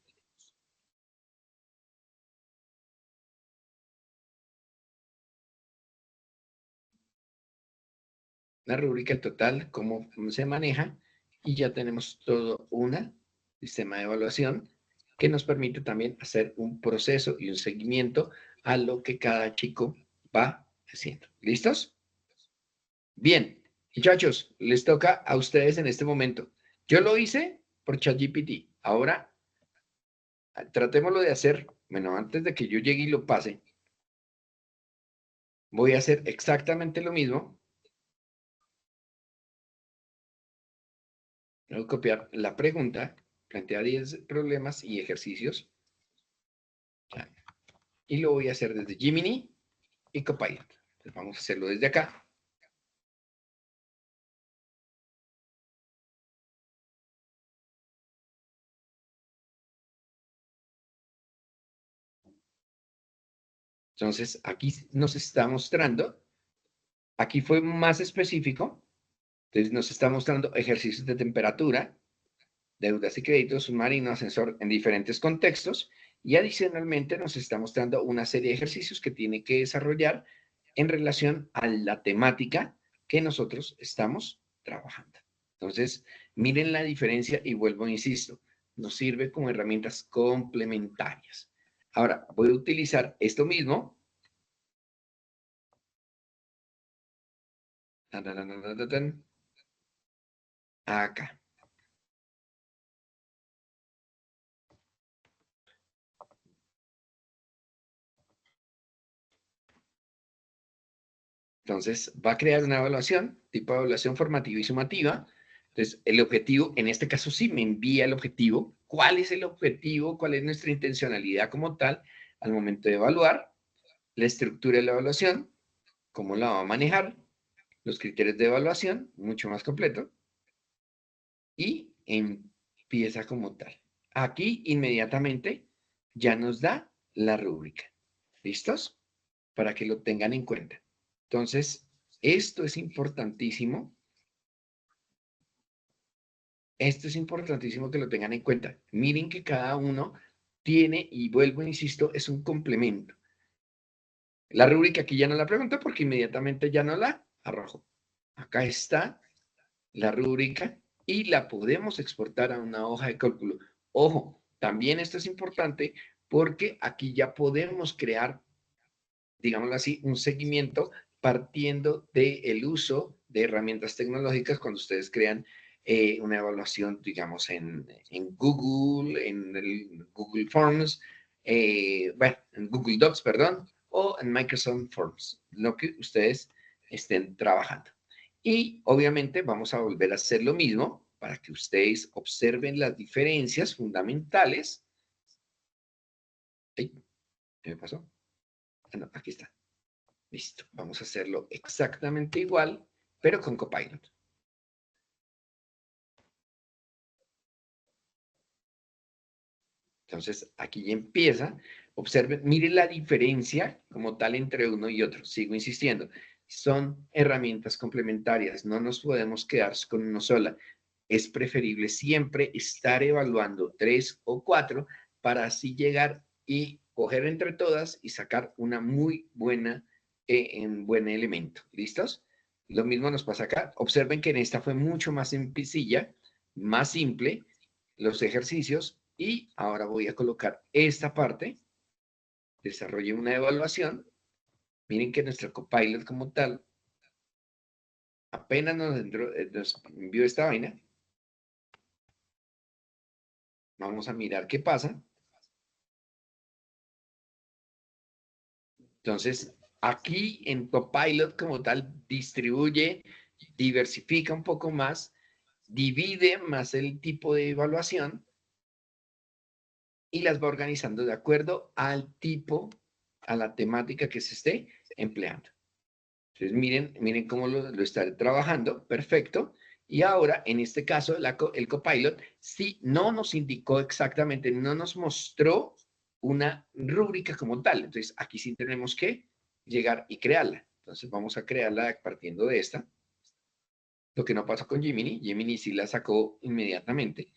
la rúbrica total, cómo se maneja, y ya tenemos todo un sistema de evaluación que nos permite también hacer un proceso y un seguimiento a lo que cada chico va haciendo. ¿Listos? Bien, muchachos, les toca a ustedes en este momento. Yo lo hice por ChatGPT. Ahora, tratémoslo de hacer, bueno, antes de que yo llegue y lo pase, voy a hacer exactamente lo mismo. Voy a copiar la pregunta, plantea 10 problemas y ejercicios, y lo voy a hacer desde Gemini y Copilot. Entonces vamos a hacerlo desde acá. Entonces aquí nos está mostrando, aquí fue más específico, entonces nos está mostrando ejercicios de temperatura, deudas y créditos, submarino, ascensor en diferentes contextos, y adicionalmente nos está mostrando una serie de ejercicios que tiene que desarrollar en relación a la temática que nosotros estamos trabajando. Entonces, miren la diferencia y vuelvo, insisto, nos sirve como herramientas complementarias. Ahora, voy a utilizar esto mismo. Acá. Entonces, va a crear una evaluación, tipo de evaluación formativa y sumativa. Entonces, el objetivo, en este caso sí me envía el objetivo. ¿Cuál es el objetivo? ¿Cuál es nuestra intencionalidad como tal al momento de evaluar? La estructura de la evaluación, cómo la va a manejar, los criterios de evaluación, mucho más completo, y empieza como tal. Aquí inmediatamente ya nos da la rúbrica. ¿Listos? Para que lo tengan en cuenta. Entonces, esto es importantísimo. Esto es importantísimo que lo tengan en cuenta. Miren que cada uno tiene, y vuelvo, insisto, es un complemento. La rúbrica aquí ya no la pregunto porque inmediatamente ya no la arrojo. Acá está la rúbrica y la podemos exportar a una hoja de cálculo. Ojo, también esto es importante porque aquí ya podemos crear, digámoslo así, un seguimiento partiendo del uso de herramientas tecnológicas cuando ustedes crean una evaluación, digamos, en Google, en el Google Forms, bueno, en Google Docs, perdón, o en Microsoft Forms, lo que ustedes estén trabajando. Y obviamente vamos a volver a hacer lo mismo para que ustedes observen las diferencias fundamentales. Ay, ¿qué me pasó? Ah, no, aquí está. Listo, vamos a hacerlo exactamente igual, pero con Copilot. Entonces, aquí ya empieza. Observen, miren la diferencia como tal entre uno y otro. Sigo insistiendo. Son herramientas complementarias. No nos podemos quedar con una sola. Es preferible siempre estar evaluando 3 o 4 para así llegar y coger entre todas y sacar una muy buena, buen elemento. ¿Listos? Lo mismo nos pasa acá. Observen que en esta fue mucho más sencilla, más simple los ejercicios, y ahora voy a colocar esta parte. Desarrolle una evaluación. Miren que nuestro Copilot como tal apenas nos envió esta vaina. Vamos a mirar qué pasa. Entonces, aquí en Copilot como tal, distribuye, diversifica un poco más, divide más el tipo de evaluación y las va organizando de acuerdo al tipo, a la temática que se esté empleando. Entonces, miren cómo lo está trabajando. Perfecto. Y ahora, en este caso, el Copilot sí no nos indicó exactamente, no nos mostró una rúbrica como tal. Entonces, aquí sí tenemos que llegar y crearla. Entonces, vamos a crearla partiendo de esta. Lo que no pasó con Gemini. Gemini sí la sacó inmediatamente.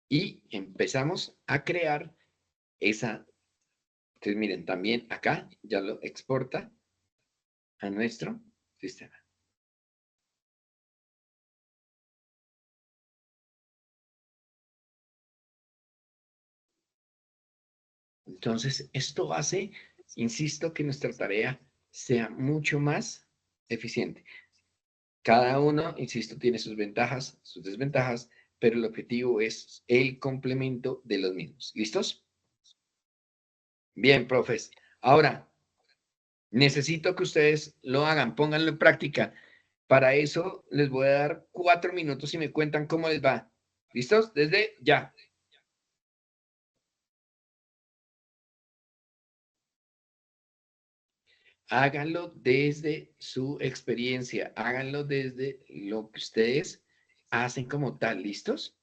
Y empezamos a crear esa. Entonces, miren, también acá ya lo exporta a nuestro sistema. Entonces, esto hace, insisto, que nuestra tarea sea mucho más eficiente. Cada uno, insisto, tiene sus ventajas, sus desventajas, pero el objetivo es el complemento de los mismos. ¿Listos? Bien, profes. Ahora, necesito que ustedes lo hagan, pónganlo en práctica. Para eso les voy a dar 4 minutos y me cuentan cómo les va. ¿Listos? Desde ya. Háganlo desde su experiencia, háganlo desde lo que ustedes hacen como tal. ¿Listos?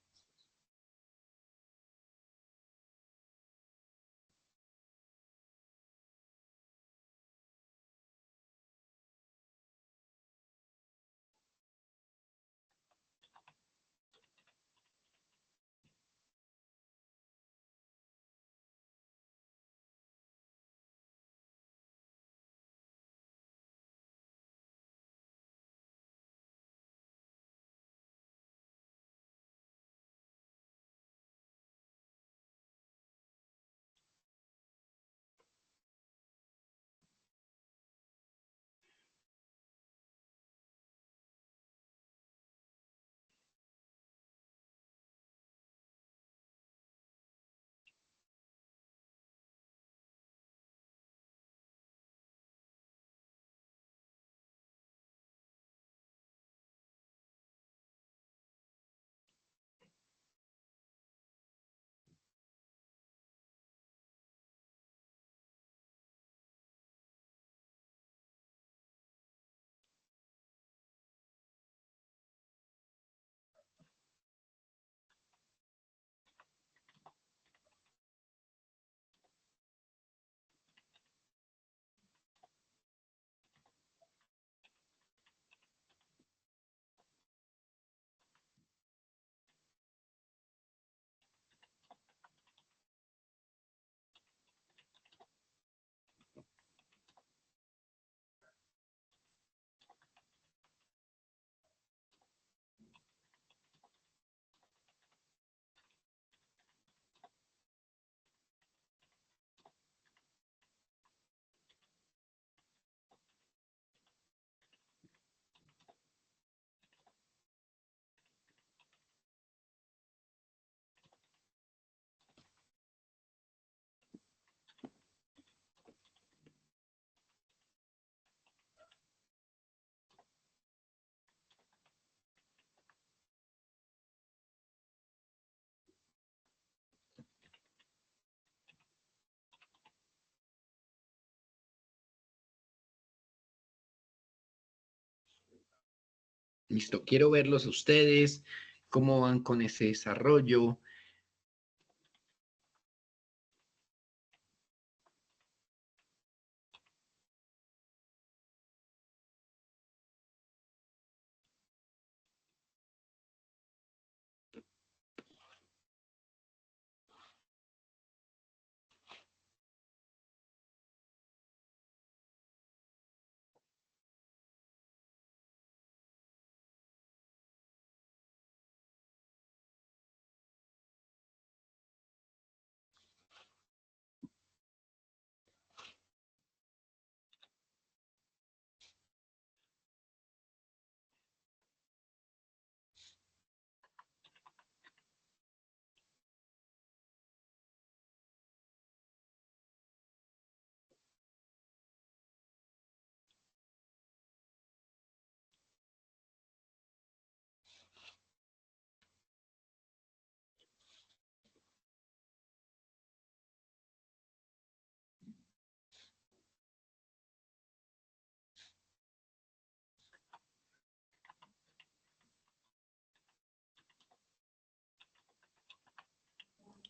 Listo, quiero verlos a ustedes, cómo van con ese desarrollo.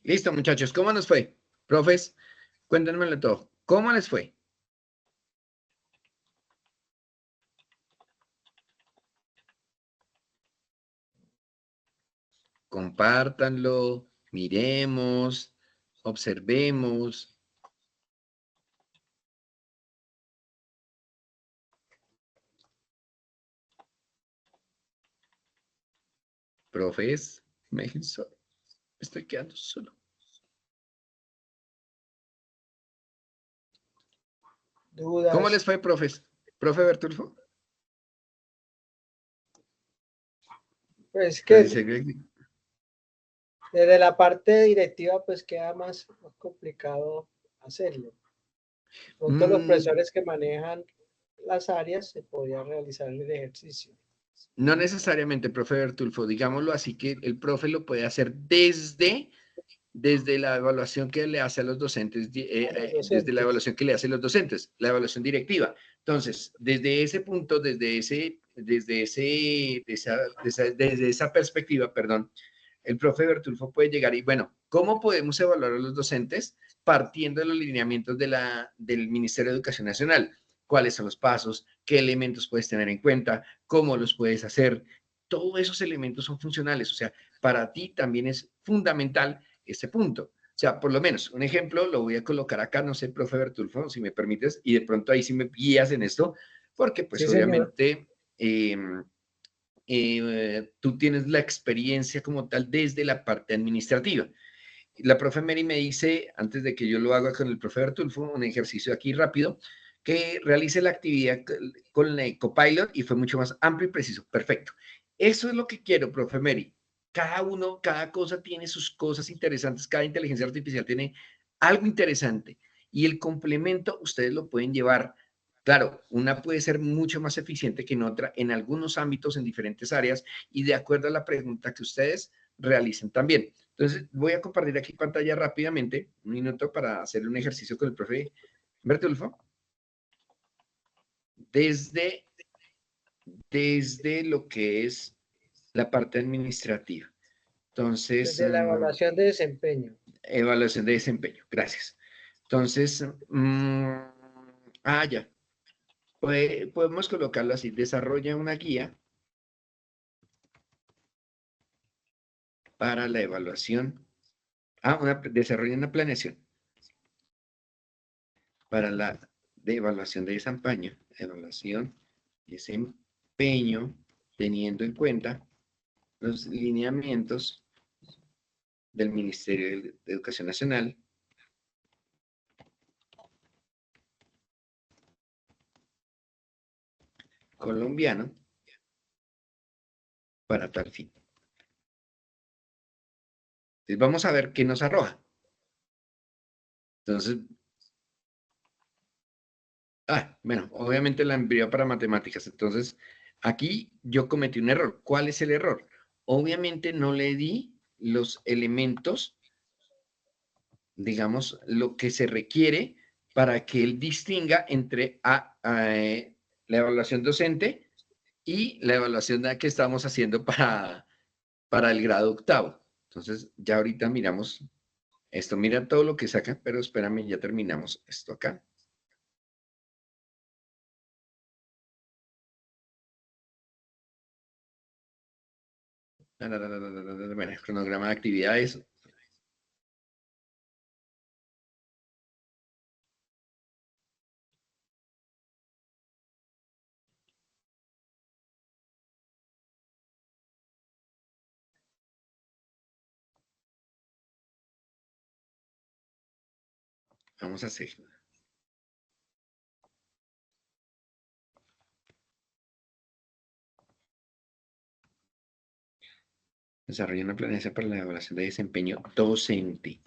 Listo, muchachos, ¿cómo nos fue? Profes, cuéntenmelo todo. ¿Cómo les fue? Compártanlo, miremos, observemos. Profes, me dejen solo. Me estoy quedando solo. Dudas. ¿Cómo les fue, profes? ¿Profe Bertulfo? Pues ¿Qué que dice Greg? desde la parte directiva pues queda más complicado hacerlo. Pronto los profesores que manejan las áreas se podía realizar el ejercicio. No necesariamente, profe Bertulfo, digámoslo así, que el profe lo puede hacer desde la evaluación que le hace a los docentes, desde la evaluación que le hace a los docentes, la evaluación directiva. Entonces, desde ese punto, desde esa perspectiva, perdón, el profe Bertulfo puede llegar y, bueno, ¿cómo podemos evaluar a los docentes? Partiendo de los lineamientos del Ministerio de Educación Nacional. ¿Cuáles son los pasos? ¿Qué elementos puedes tener en cuenta? ¿Cómo los puedes hacer? Todos esos elementos son funcionales. O sea, para ti también es fundamental este punto. O sea, por lo menos, un ejemplo lo voy a colocar acá, no sé, profe Bertulfo, si me permites, y de pronto ahí sí me guías en esto, porque pues Sí, obviamente tú tienes la experiencia como tal desde la parte administrativa. La profe Mary me dice, antes de que yo lo haga con el profe Bertulfo, un ejercicio aquí rápido, que realice la actividad con la Copilot y fue mucho más amplio y preciso. Perfecto. Eso es lo que quiero, profe Mary. Cada cosa tiene sus cosas interesantes, cada inteligencia artificial tiene algo interesante y el complemento ustedes lo pueden llevar. Claro, una puede ser mucho más eficiente que en otra en algunos ámbitos, en diferentes áreas y de acuerdo a la pregunta que ustedes realicen también. Entonces, voy a compartir aquí pantalla rápidamente, un minuto para hacer un ejercicio con el profe Bertulfo. Desde lo que es la parte administrativa. Entonces, desde la evaluación de desempeño. evaluación de desempeño. Gracias. Entonces, ya. Podemos colocarlo así. Desarrolla una guía para la evaluación. Desarrolla una planeación para la evaluación de desempeño. Evaluación, desempeño, teniendo en cuenta los lineamientos del Ministerio de Educación Nacional colombiano para tal fin. Entonces vamos a ver qué nos arroja. Entonces, bueno, obviamente la envió para matemáticas. Entonces, aquí yo cometí un error. ¿Cuál es el error? Obviamente no le di los elementos, digamos, lo que se requiere para que él distinga entre la evaluación docente y la evaluación que estamos haciendo para el grado octavo. Entonces, ya ahorita miramos esto. Mira todo lo que saca, pero espérame, ya terminamos esto acá. Bueno, el cronograma de actividades. Vamos a hacer. Desarrolla una planeación para la evaluación de desempeño docente.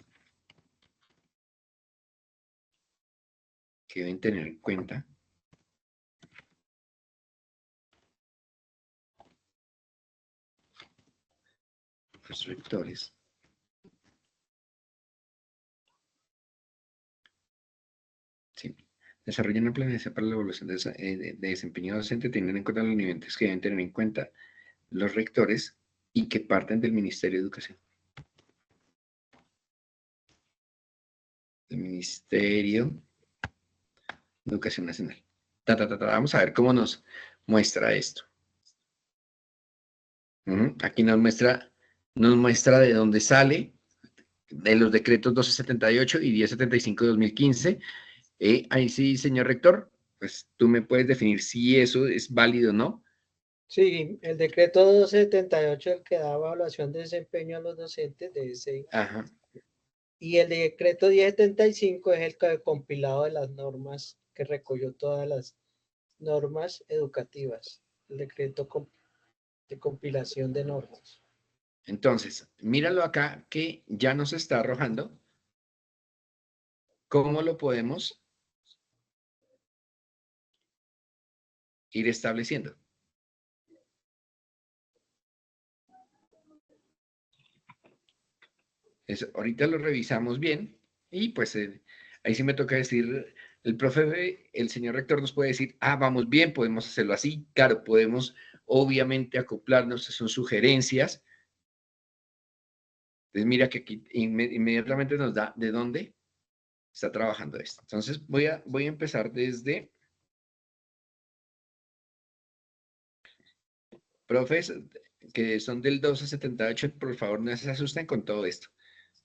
Que deben tener en cuenta los rectores. Sí. Desarrolla una planeación para la evaluación de desempeño docente teniendo en cuenta los niveles que deben tener en cuenta los rectores y que parten del Ministerio de Educación. del Ministerio de Educación Nacional. Vamos a ver cómo nos muestra esto. Aquí nos muestra de dónde sale, de los decretos 1278 y 1075 de 2015. Ahí sí, señor rector, pues tú me puedes definir si eso es válido o no. Sí, el decreto 278, el que da evaluación de desempeño a los docentes de ese. Ajá. Y el decreto 1075 es el compilado de las normas que recogió todas las normas educativas. El decreto de compilación de normas. Entonces, míralo acá que ya nos está arrojando. ¿Cómo lo podemos ir estableciendo? Ahorita lo revisamos bien y pues ahí sí me toca decir, el profe, el señor rector nos puede decir, vamos bien, podemos hacerlo así. Claro, podemos obviamente acoplarnos, son sugerencias. Entonces mira que aquí inmediatamente nos da de dónde está trabajando esto. Entonces voy a empezar desde... Profes que son del 1278, por favor no se asusten con todo esto.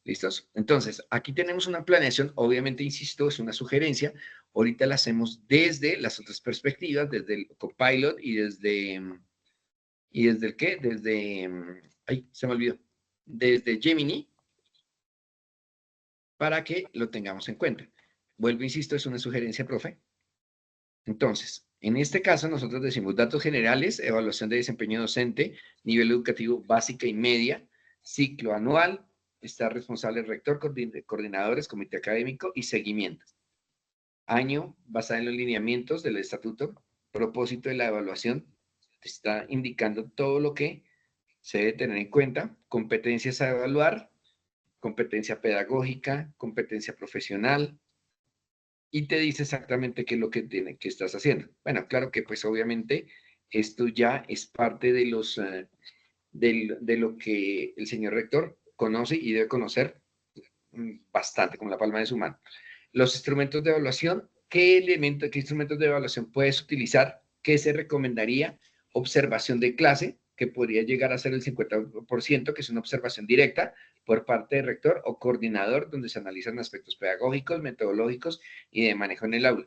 ¿Listos? Entonces, aquí tenemos una planeación, obviamente, insisto, es una sugerencia. Ahorita la hacemos desde las otras perspectivas, desde el Copilot y desde el qué, ay, se me olvidó, desde Gemini, para que lo tengamos en cuenta. Vuelvo, insisto, es una sugerencia, profe. Entonces, en este caso, nosotros decimos datos generales, evaluación de desempeño docente, nivel educativo básica y media, ciclo anual, está responsable el rector, coordinadores, comité académico y seguimiento. Año basado en los lineamientos del estatuto, propósito de la evaluación, está indicando todo lo que se debe tener en cuenta, competencias a evaluar, competencia pedagógica, competencia profesional, y te dice exactamente qué es lo que estás haciendo. Bueno, claro que pues obviamente esto ya es parte de de lo que el señor rector conoce y debe conocer bastante, como la palma de su mano. Los instrumentos de evaluación, qué instrumentos de evaluación puedes utilizar? ¿Qué se recomendaría? Observación de clase, que podría llegar a ser el 50%, que es una observación directa por parte del rector o coordinador, donde se analizan aspectos pedagógicos, metodológicos y de manejo en el aula.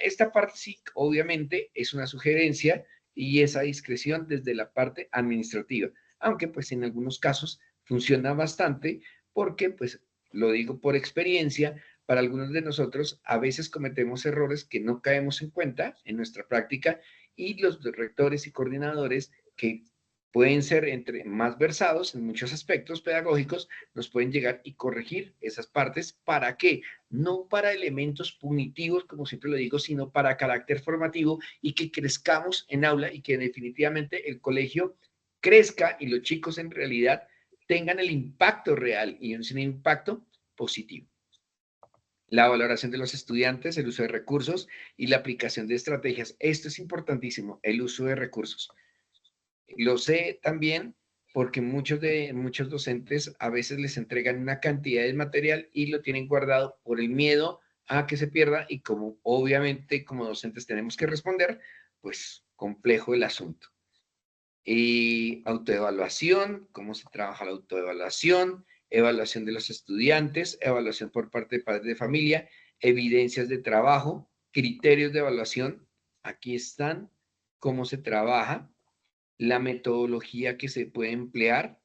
Esta parte sí, obviamente, es una sugerencia y esa discreción desde la parte administrativa, aunque pues en algunos casos funciona bastante porque pues lo digo por experiencia, para algunos de nosotros a veces cometemos errores que no caemos en cuenta en nuestra práctica y los rectores y coordinadores que pueden ser entre más versados en muchos aspectos pedagógicos, nos pueden llegar y corregir esas partes. ¿Para qué? No para elementos punitivos, como siempre lo digo, sino para carácter formativo y que crezcamos en aula y que definitivamente el colegio crezca y los chicos en realidad tengan el impacto real y un impacto positivo. La valoración de los estudiantes, el uso de recursos y la aplicación de estrategias. Esto es importantísimo, el uso de recursos. Lo sé también porque muchos docentes a veces les entregan una cantidad de material y lo tienen guardado por el miedo a que se pierda y como obviamente como docentes tenemos que responder, pues complejo el asunto. Autoevaluación, cómo se trabaja la autoevaluación, evaluación de los estudiantes, evaluación por parte de padres de familia, evidencias de trabajo, criterios de evaluación, aquí están, cómo se trabaja, la metodología que se puede emplear,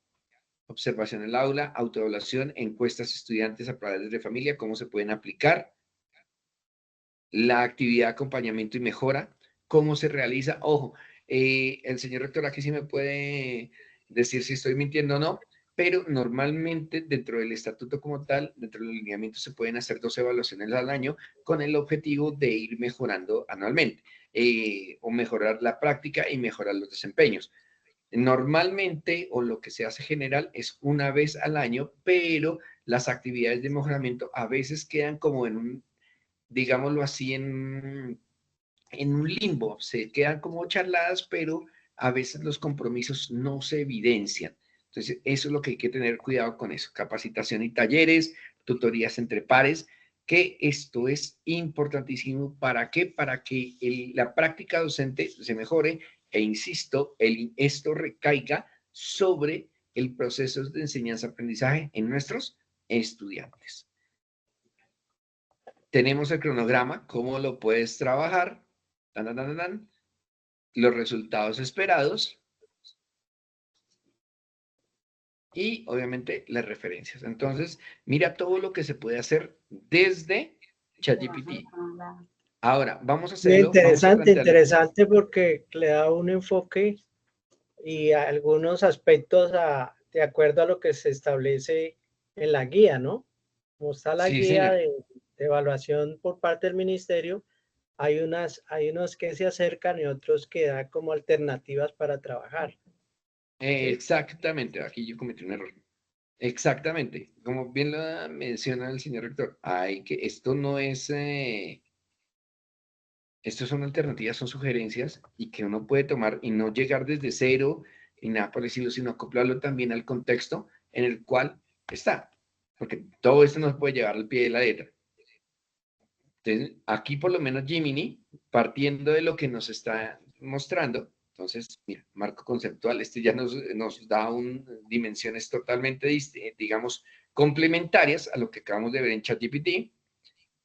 observación en el aula, autoevaluación, encuestas estudiantes a padres de familia, cómo se pueden aplicar, la actividad, acompañamiento y mejora, cómo se realiza, ojo, el señor rector aquí sí me puede decir si estoy mintiendo o no, pero normalmente dentro del estatuto como tal, dentro de los lineamientos se pueden hacer 2 evaluaciones al año con el objetivo de ir mejorando anualmente o mejorar la práctica y mejorar los desempeños. Normalmente, o lo que se hace general, es una vez al año, pero las actividades de mejoramiento a veces quedan como en un, digámoslo así, en un limbo, se quedan como charladas, pero a veces los compromisos no se evidencian. Entonces, eso es lo que hay que tener cuidado con eso. Capacitación y talleres, tutorías entre pares. que esto es importantísimo. ¿Para qué? Para que la práctica docente se mejore e insisto, esto recaiga sobre el proceso de enseñanza-aprendizaje en nuestros estudiantes. Tenemos el cronograma, cómo lo puedes trabajar, los resultados esperados y obviamente las referencias. Entonces, mira todo lo que se puede hacer desde ChatGPT. Ahora, vamos a hacerlo. Interesante porque le da un enfoque y algunos aspectos de acuerdo a lo que se establece en la guía, ¿no? Como está la guía de evaluación por parte del ministerio, hay unos que se acercan y otros que dan como alternativas para trabajar. Exactamente, aquí yo cometí un error. Exactamente, como bien lo menciona el señor rector, esto no es, estos son alternativas, son sugerencias y que uno puede tomar y no llegar desde cero ni nada por decirlo, sino acoplarlo también al contexto en el cual está, porque todo esto nos puede llevar al pie de la letra. Entonces, aquí por lo menos Gemini, partiendo de lo que nos está mostrando, entonces, mira, marco conceptual, ya nos da dimensiones totalmente, digamos, complementarias a lo que acabamos de ver en ChatGPT.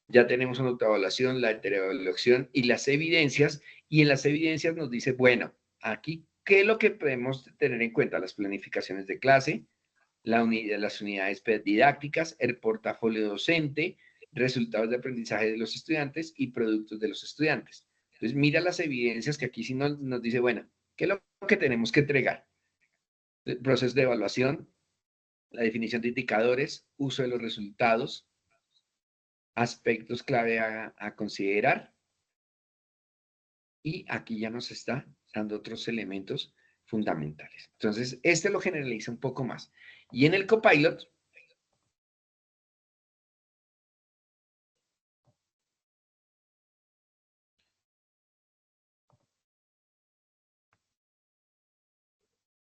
Ya tenemos una autoevaluación, la heteroevaluación y las evidencias, y en las evidencias nos dice, bueno, aquí, ¿qué es lo que podemos tener en cuenta? Las planificaciones de clase, las unidades didácticas, el portafolio docente, resultados de aprendizaje de los estudiantes y productos de los estudiantes. Entonces, mira las evidencias que aquí sí nos dice, bueno, ¿qué es lo que tenemos que entregar? El proceso de evaluación, la definición de indicadores, uso de los resultados, aspectos clave a considerar. Y aquí ya nos está dando otros elementos fundamentales. Entonces, este lo generaliza un poco más. Y en el Copilot,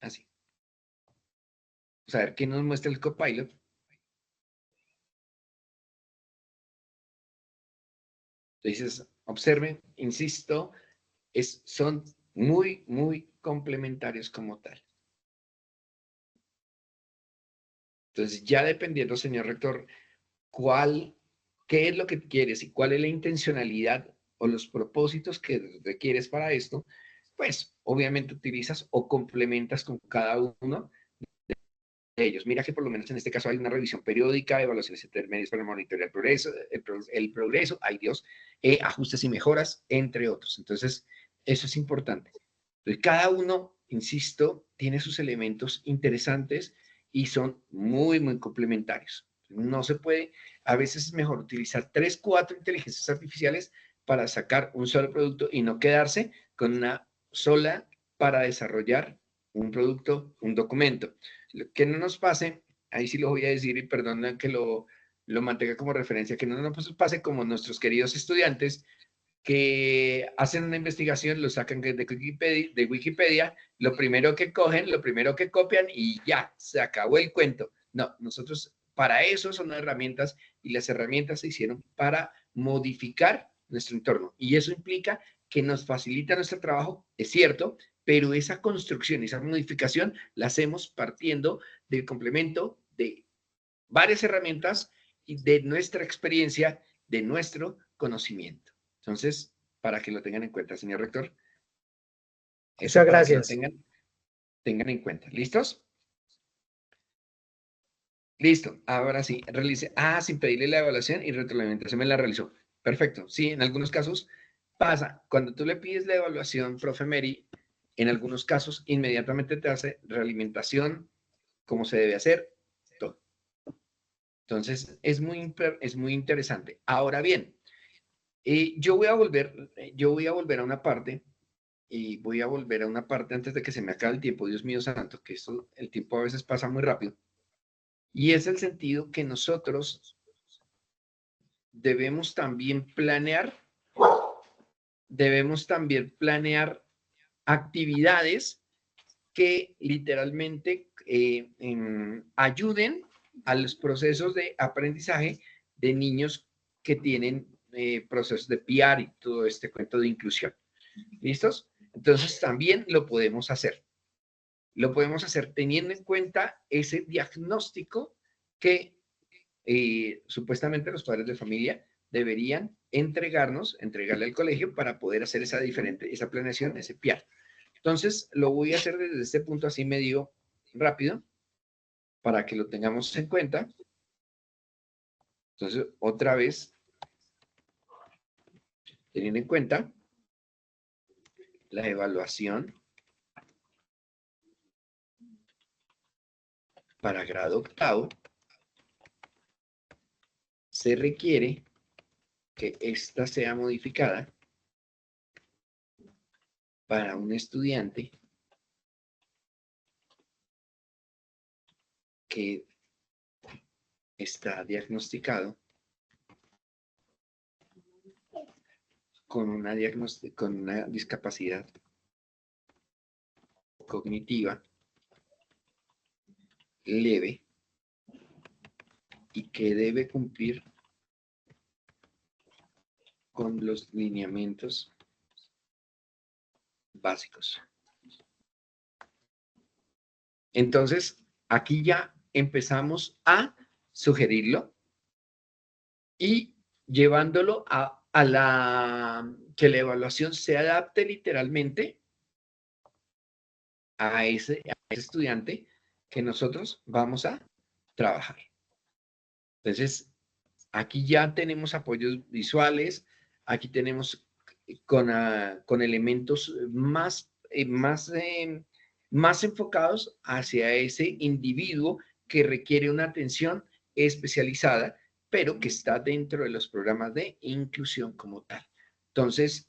así. Vamos a ver qué nos muestra el Copilot. Entonces, observen, insisto, son muy, muy complementarios como tal. Entonces, ya dependiendo, señor rector, qué es lo que quieres y cuál es la intencionalidad o los propósitos que requieres para esto, pues obviamente utilizas o complementas con cada uno de ellos. Mira que por lo menos en este caso hay una revisión periódica, evaluaciones intermedias para monitorear el progreso, hay ajustes y mejoras, entre otros. Entonces, eso es importante. Entonces, cada uno, insisto, tiene sus elementos interesantes y son muy, muy complementarios. No se puede, a veces es mejor utilizar 3, 4 inteligencias artificiales para sacar un solo producto y no quedarse con una sola para desarrollar un producto, un documento. Que no nos pase, ahí sí lo voy a decir y perdona que lo mantenga como referencia, que no nos pase como nuestros queridos estudiantes que hacen una investigación, lo sacan de Wikipedia, lo primero que cogen, lo primero que copian y ya, se acabó el cuento. No, nosotros para eso son herramientas y las herramientas se hicieron para modificar nuestro entorno y eso implica que nos facilita nuestro trabajo, es cierto, pero esa construcción, esa modificación la hacemos partiendo del complemento de varias herramientas y de nuestra experiencia, de nuestro conocimiento. Entonces, para que lo tengan en cuenta, señor rector. Muchas gracias. Que lo tengan en cuenta. ¿Listos? Listo. Ahora sí, sin pedirle la evaluación y retroalimentación me la realizó. Perfecto. Sí, en algunos casos pasa. Cuando tú le pides la evaluación, profe Mary, en algunos casos inmediatamente te hace realimentación, cómo se debe hacer, todo. Entonces, es muy interesante. Ahora bien, yo voy a volver a una parte y voy a volver a una parte antes de que se me acabe el tiempo, Dios mío santo, que el tiempo a veces pasa muy rápido. Y es el sentido que nosotros debemos también planear actividades que literalmente ayuden a los procesos de aprendizaje de niños que tienen procesos de PR y todo este cuento de inclusión. ¿Listos? Entonces también lo podemos hacer. Lo podemos hacer teniendo en cuenta ese diagnóstico que supuestamente los padres de familia deberían entregarle al colegio para poder hacer esa planeación, ese PR. Entonces, lo voy a hacer desde este punto así medio rápido para que lo tengamos en cuenta. Entonces, otra vez, teniendo en cuenta la evaluación para grado octavo, se requiere que esta sea modificada para un estudiante que está diagnosticado con una discapacidad cognitiva leve y que debe cumplir con los lineamientos básicos. Entonces, aquí ya empezamos a sugerirlo y llevándolo a que la evaluación se adapte literalmente a ese estudiante que nosotros vamos a trabajar. Entonces, aquí ya tenemos apoyos visuales, aquí tenemos con elementos más enfocados hacia ese individuo que requiere una atención especializada, pero que está dentro de los programas de inclusión como tal. Entonces,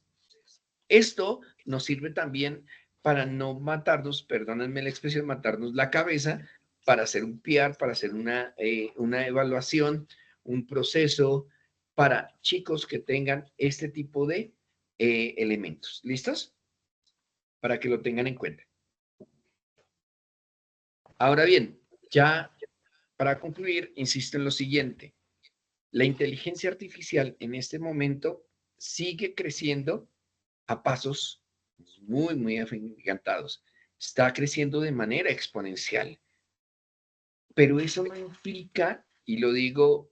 esto nos sirve también para no matarnos, perdónenme la expresión, matarnos la cabeza para hacer un PR, para hacer una evaluación, un proceso para chicos que tengan este tipo de elementos. ¿Listos? Para que lo tengan en cuenta. Ahora bien, ya para concluir, insisto en lo siguiente. La inteligencia artificial en este momento sigue creciendo a pasos muy, muy agigantados. Está creciendo de manera exponencial. Pero eso no implica, y lo digo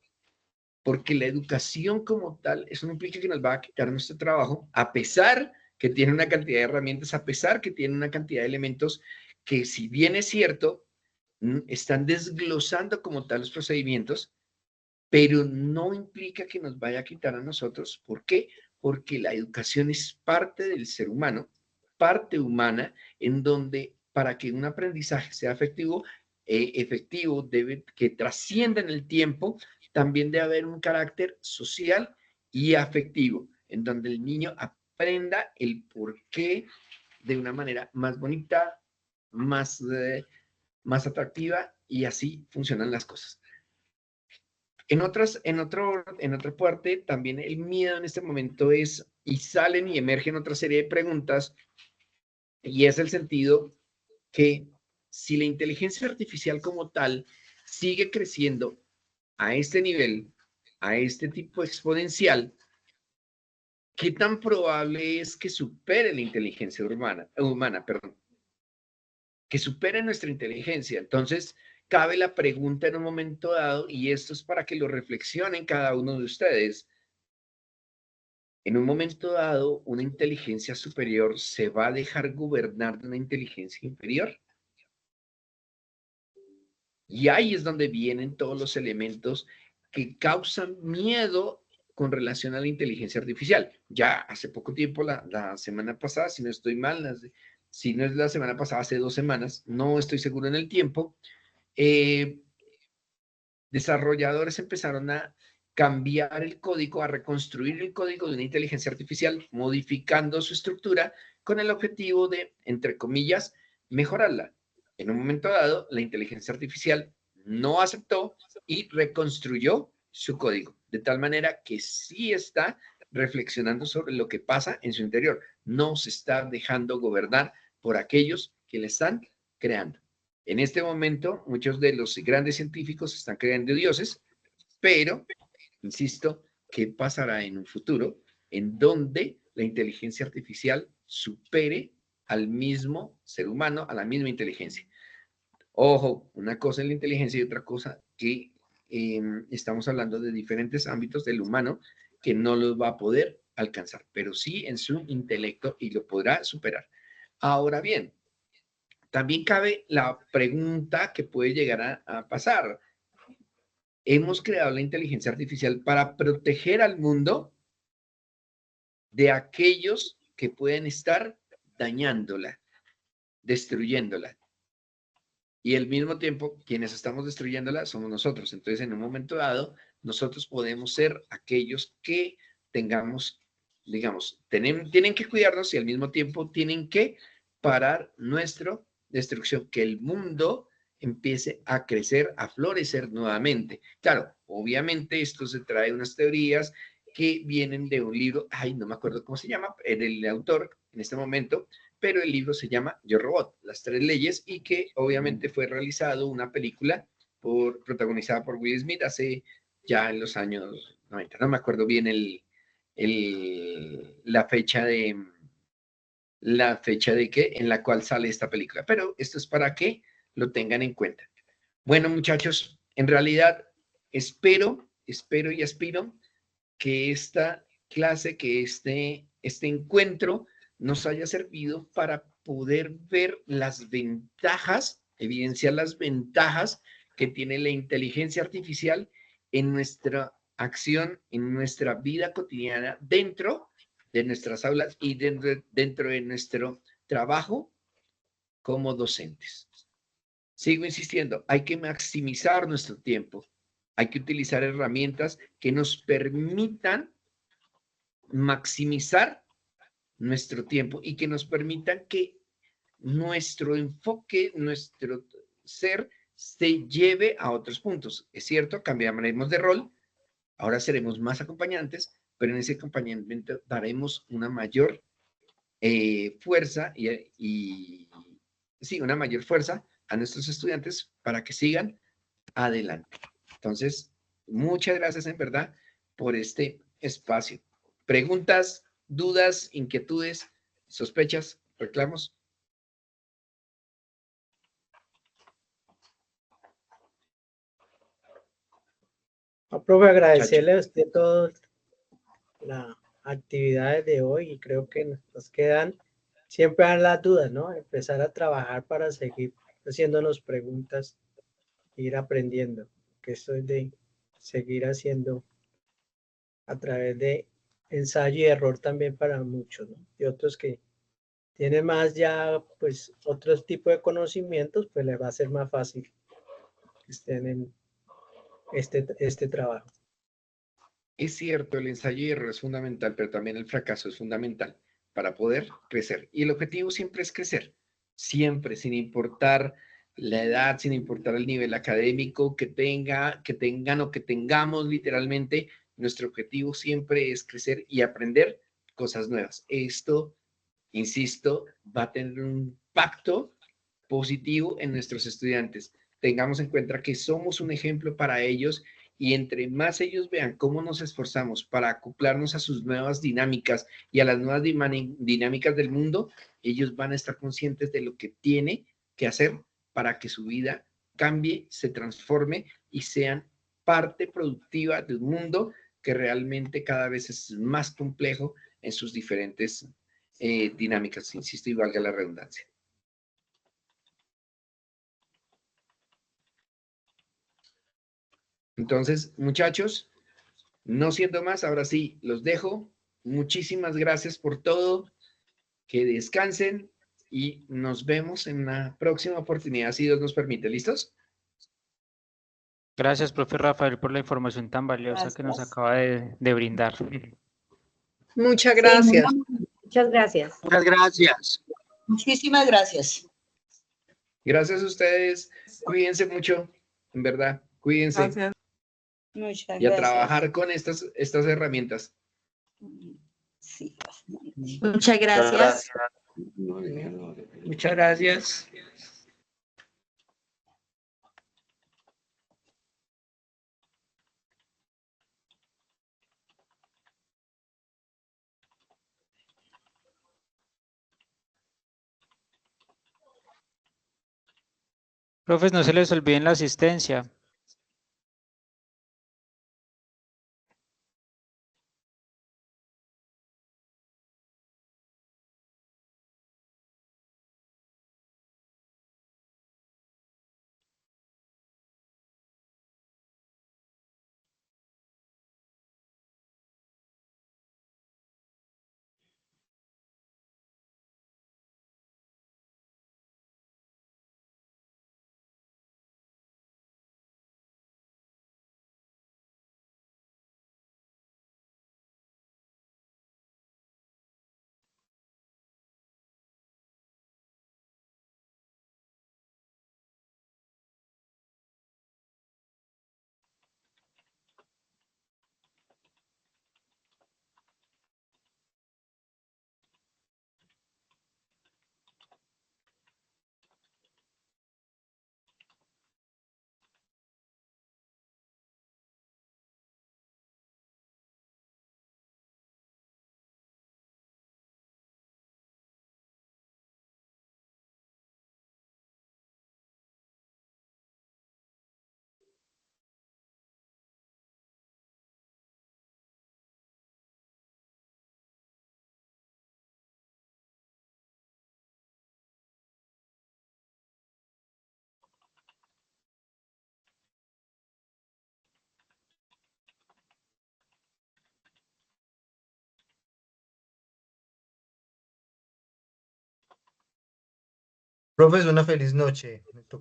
porque la educación como tal, eso no implica que nos va a quitar nuestro trabajo, a pesar que tiene una cantidad de herramientas, a pesar que tiene una cantidad de elementos que, si bien es cierto, están desglosando como tal los procedimientos, pero no implica que nos vaya a quitar a nosotros. ¿Por qué? Porque la educación es parte del ser humano, parte humana, en donde para que un aprendizaje sea efectivo, debe que trascienda en el tiempo, también debe haber un carácter social y afectivo, en donde el niño aprenda el porqué de una manera más bonita, más atractiva, y así funcionan las cosas. En otra parte, también el miedo en este momento es, y salen y emergen otra serie de preguntas, y es el sentido que si la inteligencia artificial como tal sigue creciendo a este nivel, a este tipo exponencial, ¿qué tan probable es que supere la inteligencia humana, que supere nuestra inteligencia? Entonces, cabe la pregunta en un momento dado, y esto es para que lo reflexionen cada uno de ustedes. En un momento dado, ¿una inteligencia superior se va a dejar gobernar de una inteligencia inferior? Y ahí es donde vienen todos los elementos que causan miedo con relación a la inteligencia artificial. Ya hace poco tiempo, la semana pasada, si no estoy mal, si no es la semana pasada, hace 2 semanas, no estoy seguro en el tiempo, desarrolladores empezaron a cambiar el código, a reconstruir el código de una inteligencia artificial, modificando su estructura con el objetivo de, entre comillas, mejorarla. En un momento dado, la inteligencia artificial no aceptó y reconstruyó su código, de tal manera que sí está reflexionando sobre lo que pasa en su interior. No se está dejando gobernar por aquellos que le están creando. En este momento, muchos de los grandes científicos están creando dioses, pero, insisto, qué pasará en un futuro en donde la inteligencia artificial supere al mismo ser humano, a la misma inteligencia. Ojo, una cosa es la inteligencia y otra cosa que estamos hablando de diferentes ámbitos del humano que no los va a poder alcanzar, pero sí en su intelecto y lo podrá superar. Ahora bien, también cabe la pregunta que puede llegar a pasar. ¿Hemos creado la inteligencia artificial para proteger al mundo de aquellos que pueden estar dañándola, destruyéndola? Y al mismo tiempo, quienes estamos destruyéndola somos nosotros. Entonces, en un momento dado, nosotros podemos ser aquellos que tengamos, digamos, tienen que cuidarnos y al mismo tiempo tienen que parar nuestra destrucción, que el mundo empiece a crecer, a florecer nuevamente. Claro, obviamente esto se trae unas teorías que vienen de un libro, ay, no me acuerdo cómo se llama, del autor en este momento, pero el libro se llama Yo Robot, las 3 leyes, y que obviamente fue realizado una película protagonizada por Will Smith hace ya en los años 90. No me acuerdo bien la fecha de qué, en la cual sale esta película, pero esto es para que lo tengan en cuenta. Bueno, muchachos, en realidad espero y aspiro que esta clase, que este encuentro nos haya servido para poder ver las ventajas, evidenciar las ventajas que tiene la inteligencia artificial en nuestra acción, en nuestra vida cotidiana, dentro de nuestras aulas y dentro de nuestro trabajo como docentes. Sigo insistiendo, hay que maximizar nuestro tiempo, hay que utilizar herramientas que nos permitan maximizar nuestro tiempo y que nos permitan que nuestro enfoque, nuestro ser se lleve a otros puntos. Es cierto, cambiaremos de rol, ahora seremos más acompañantes, pero en ese acompañamiento daremos una mayor fuerza sí, una mayor fuerza a nuestros estudiantes para que sigan adelante. Entonces, muchas gracias en verdad por este espacio. ¿Preguntas, dudas, inquietudes, sospechas, reclamos? Profe, agradecerle a usted todas las actividades de hoy y creo que nos quedan, siempre dan las dudas, ¿no? Empezar a trabajar para seguir haciéndonos preguntas, ir aprendiendo, que esto es de seguir haciendo a través de ensayo y error también para muchos, ¿no? Y otros que tienen más ya, pues, otros tipos de conocimientos, pues les va a ser más fácil que estén en este trabajo. Es cierto, el ensayo y error es fundamental, pero también el fracaso es fundamental para poder crecer. Y el objetivo siempre es crecer, siempre, sin importar la edad, sin importar el nivel académico que tengan o que tengamos literalmente, nuestro objetivo siempre es crecer y aprender cosas nuevas. Esto, insisto, va a tener un impacto positivo en nuestros estudiantes. Tengamos en cuenta que somos un ejemplo para ellos y entre más ellos vean cómo nos esforzamos para acoplarnos a sus nuevas dinámicas y a las nuevas dinámicas del mundo, ellos van a estar conscientes de lo que tiene que hacer para que su vida cambie, se transforme y sean parte productiva de un mundo que realmente cada vez es más complejo en sus diferentes dinámicas, insisto, y valga la redundancia. Entonces, muchachos, no siendo más, ahora sí, los dejo. Muchísimas gracias por todo. Que descansen y nos vemos en una próxima oportunidad, si Dios nos permite. ¿Listos? Gracias, profe Rafael, por la información tan valiosa que nos Gracias. acaba de brindar. Muchas Sí, gracias. muchas gracias. Muchas gracias. Muchísimas gracias. Gracias a ustedes. Cuídense mucho, en verdad. Cuídense. Gracias. Muchas Y a gracias. trabajar con estas herramientas. Sí, bastante. Muchas gracias. Muchas gracias. Profes, no se les olviden la asistencia. Profes, una feliz noche. Me tocó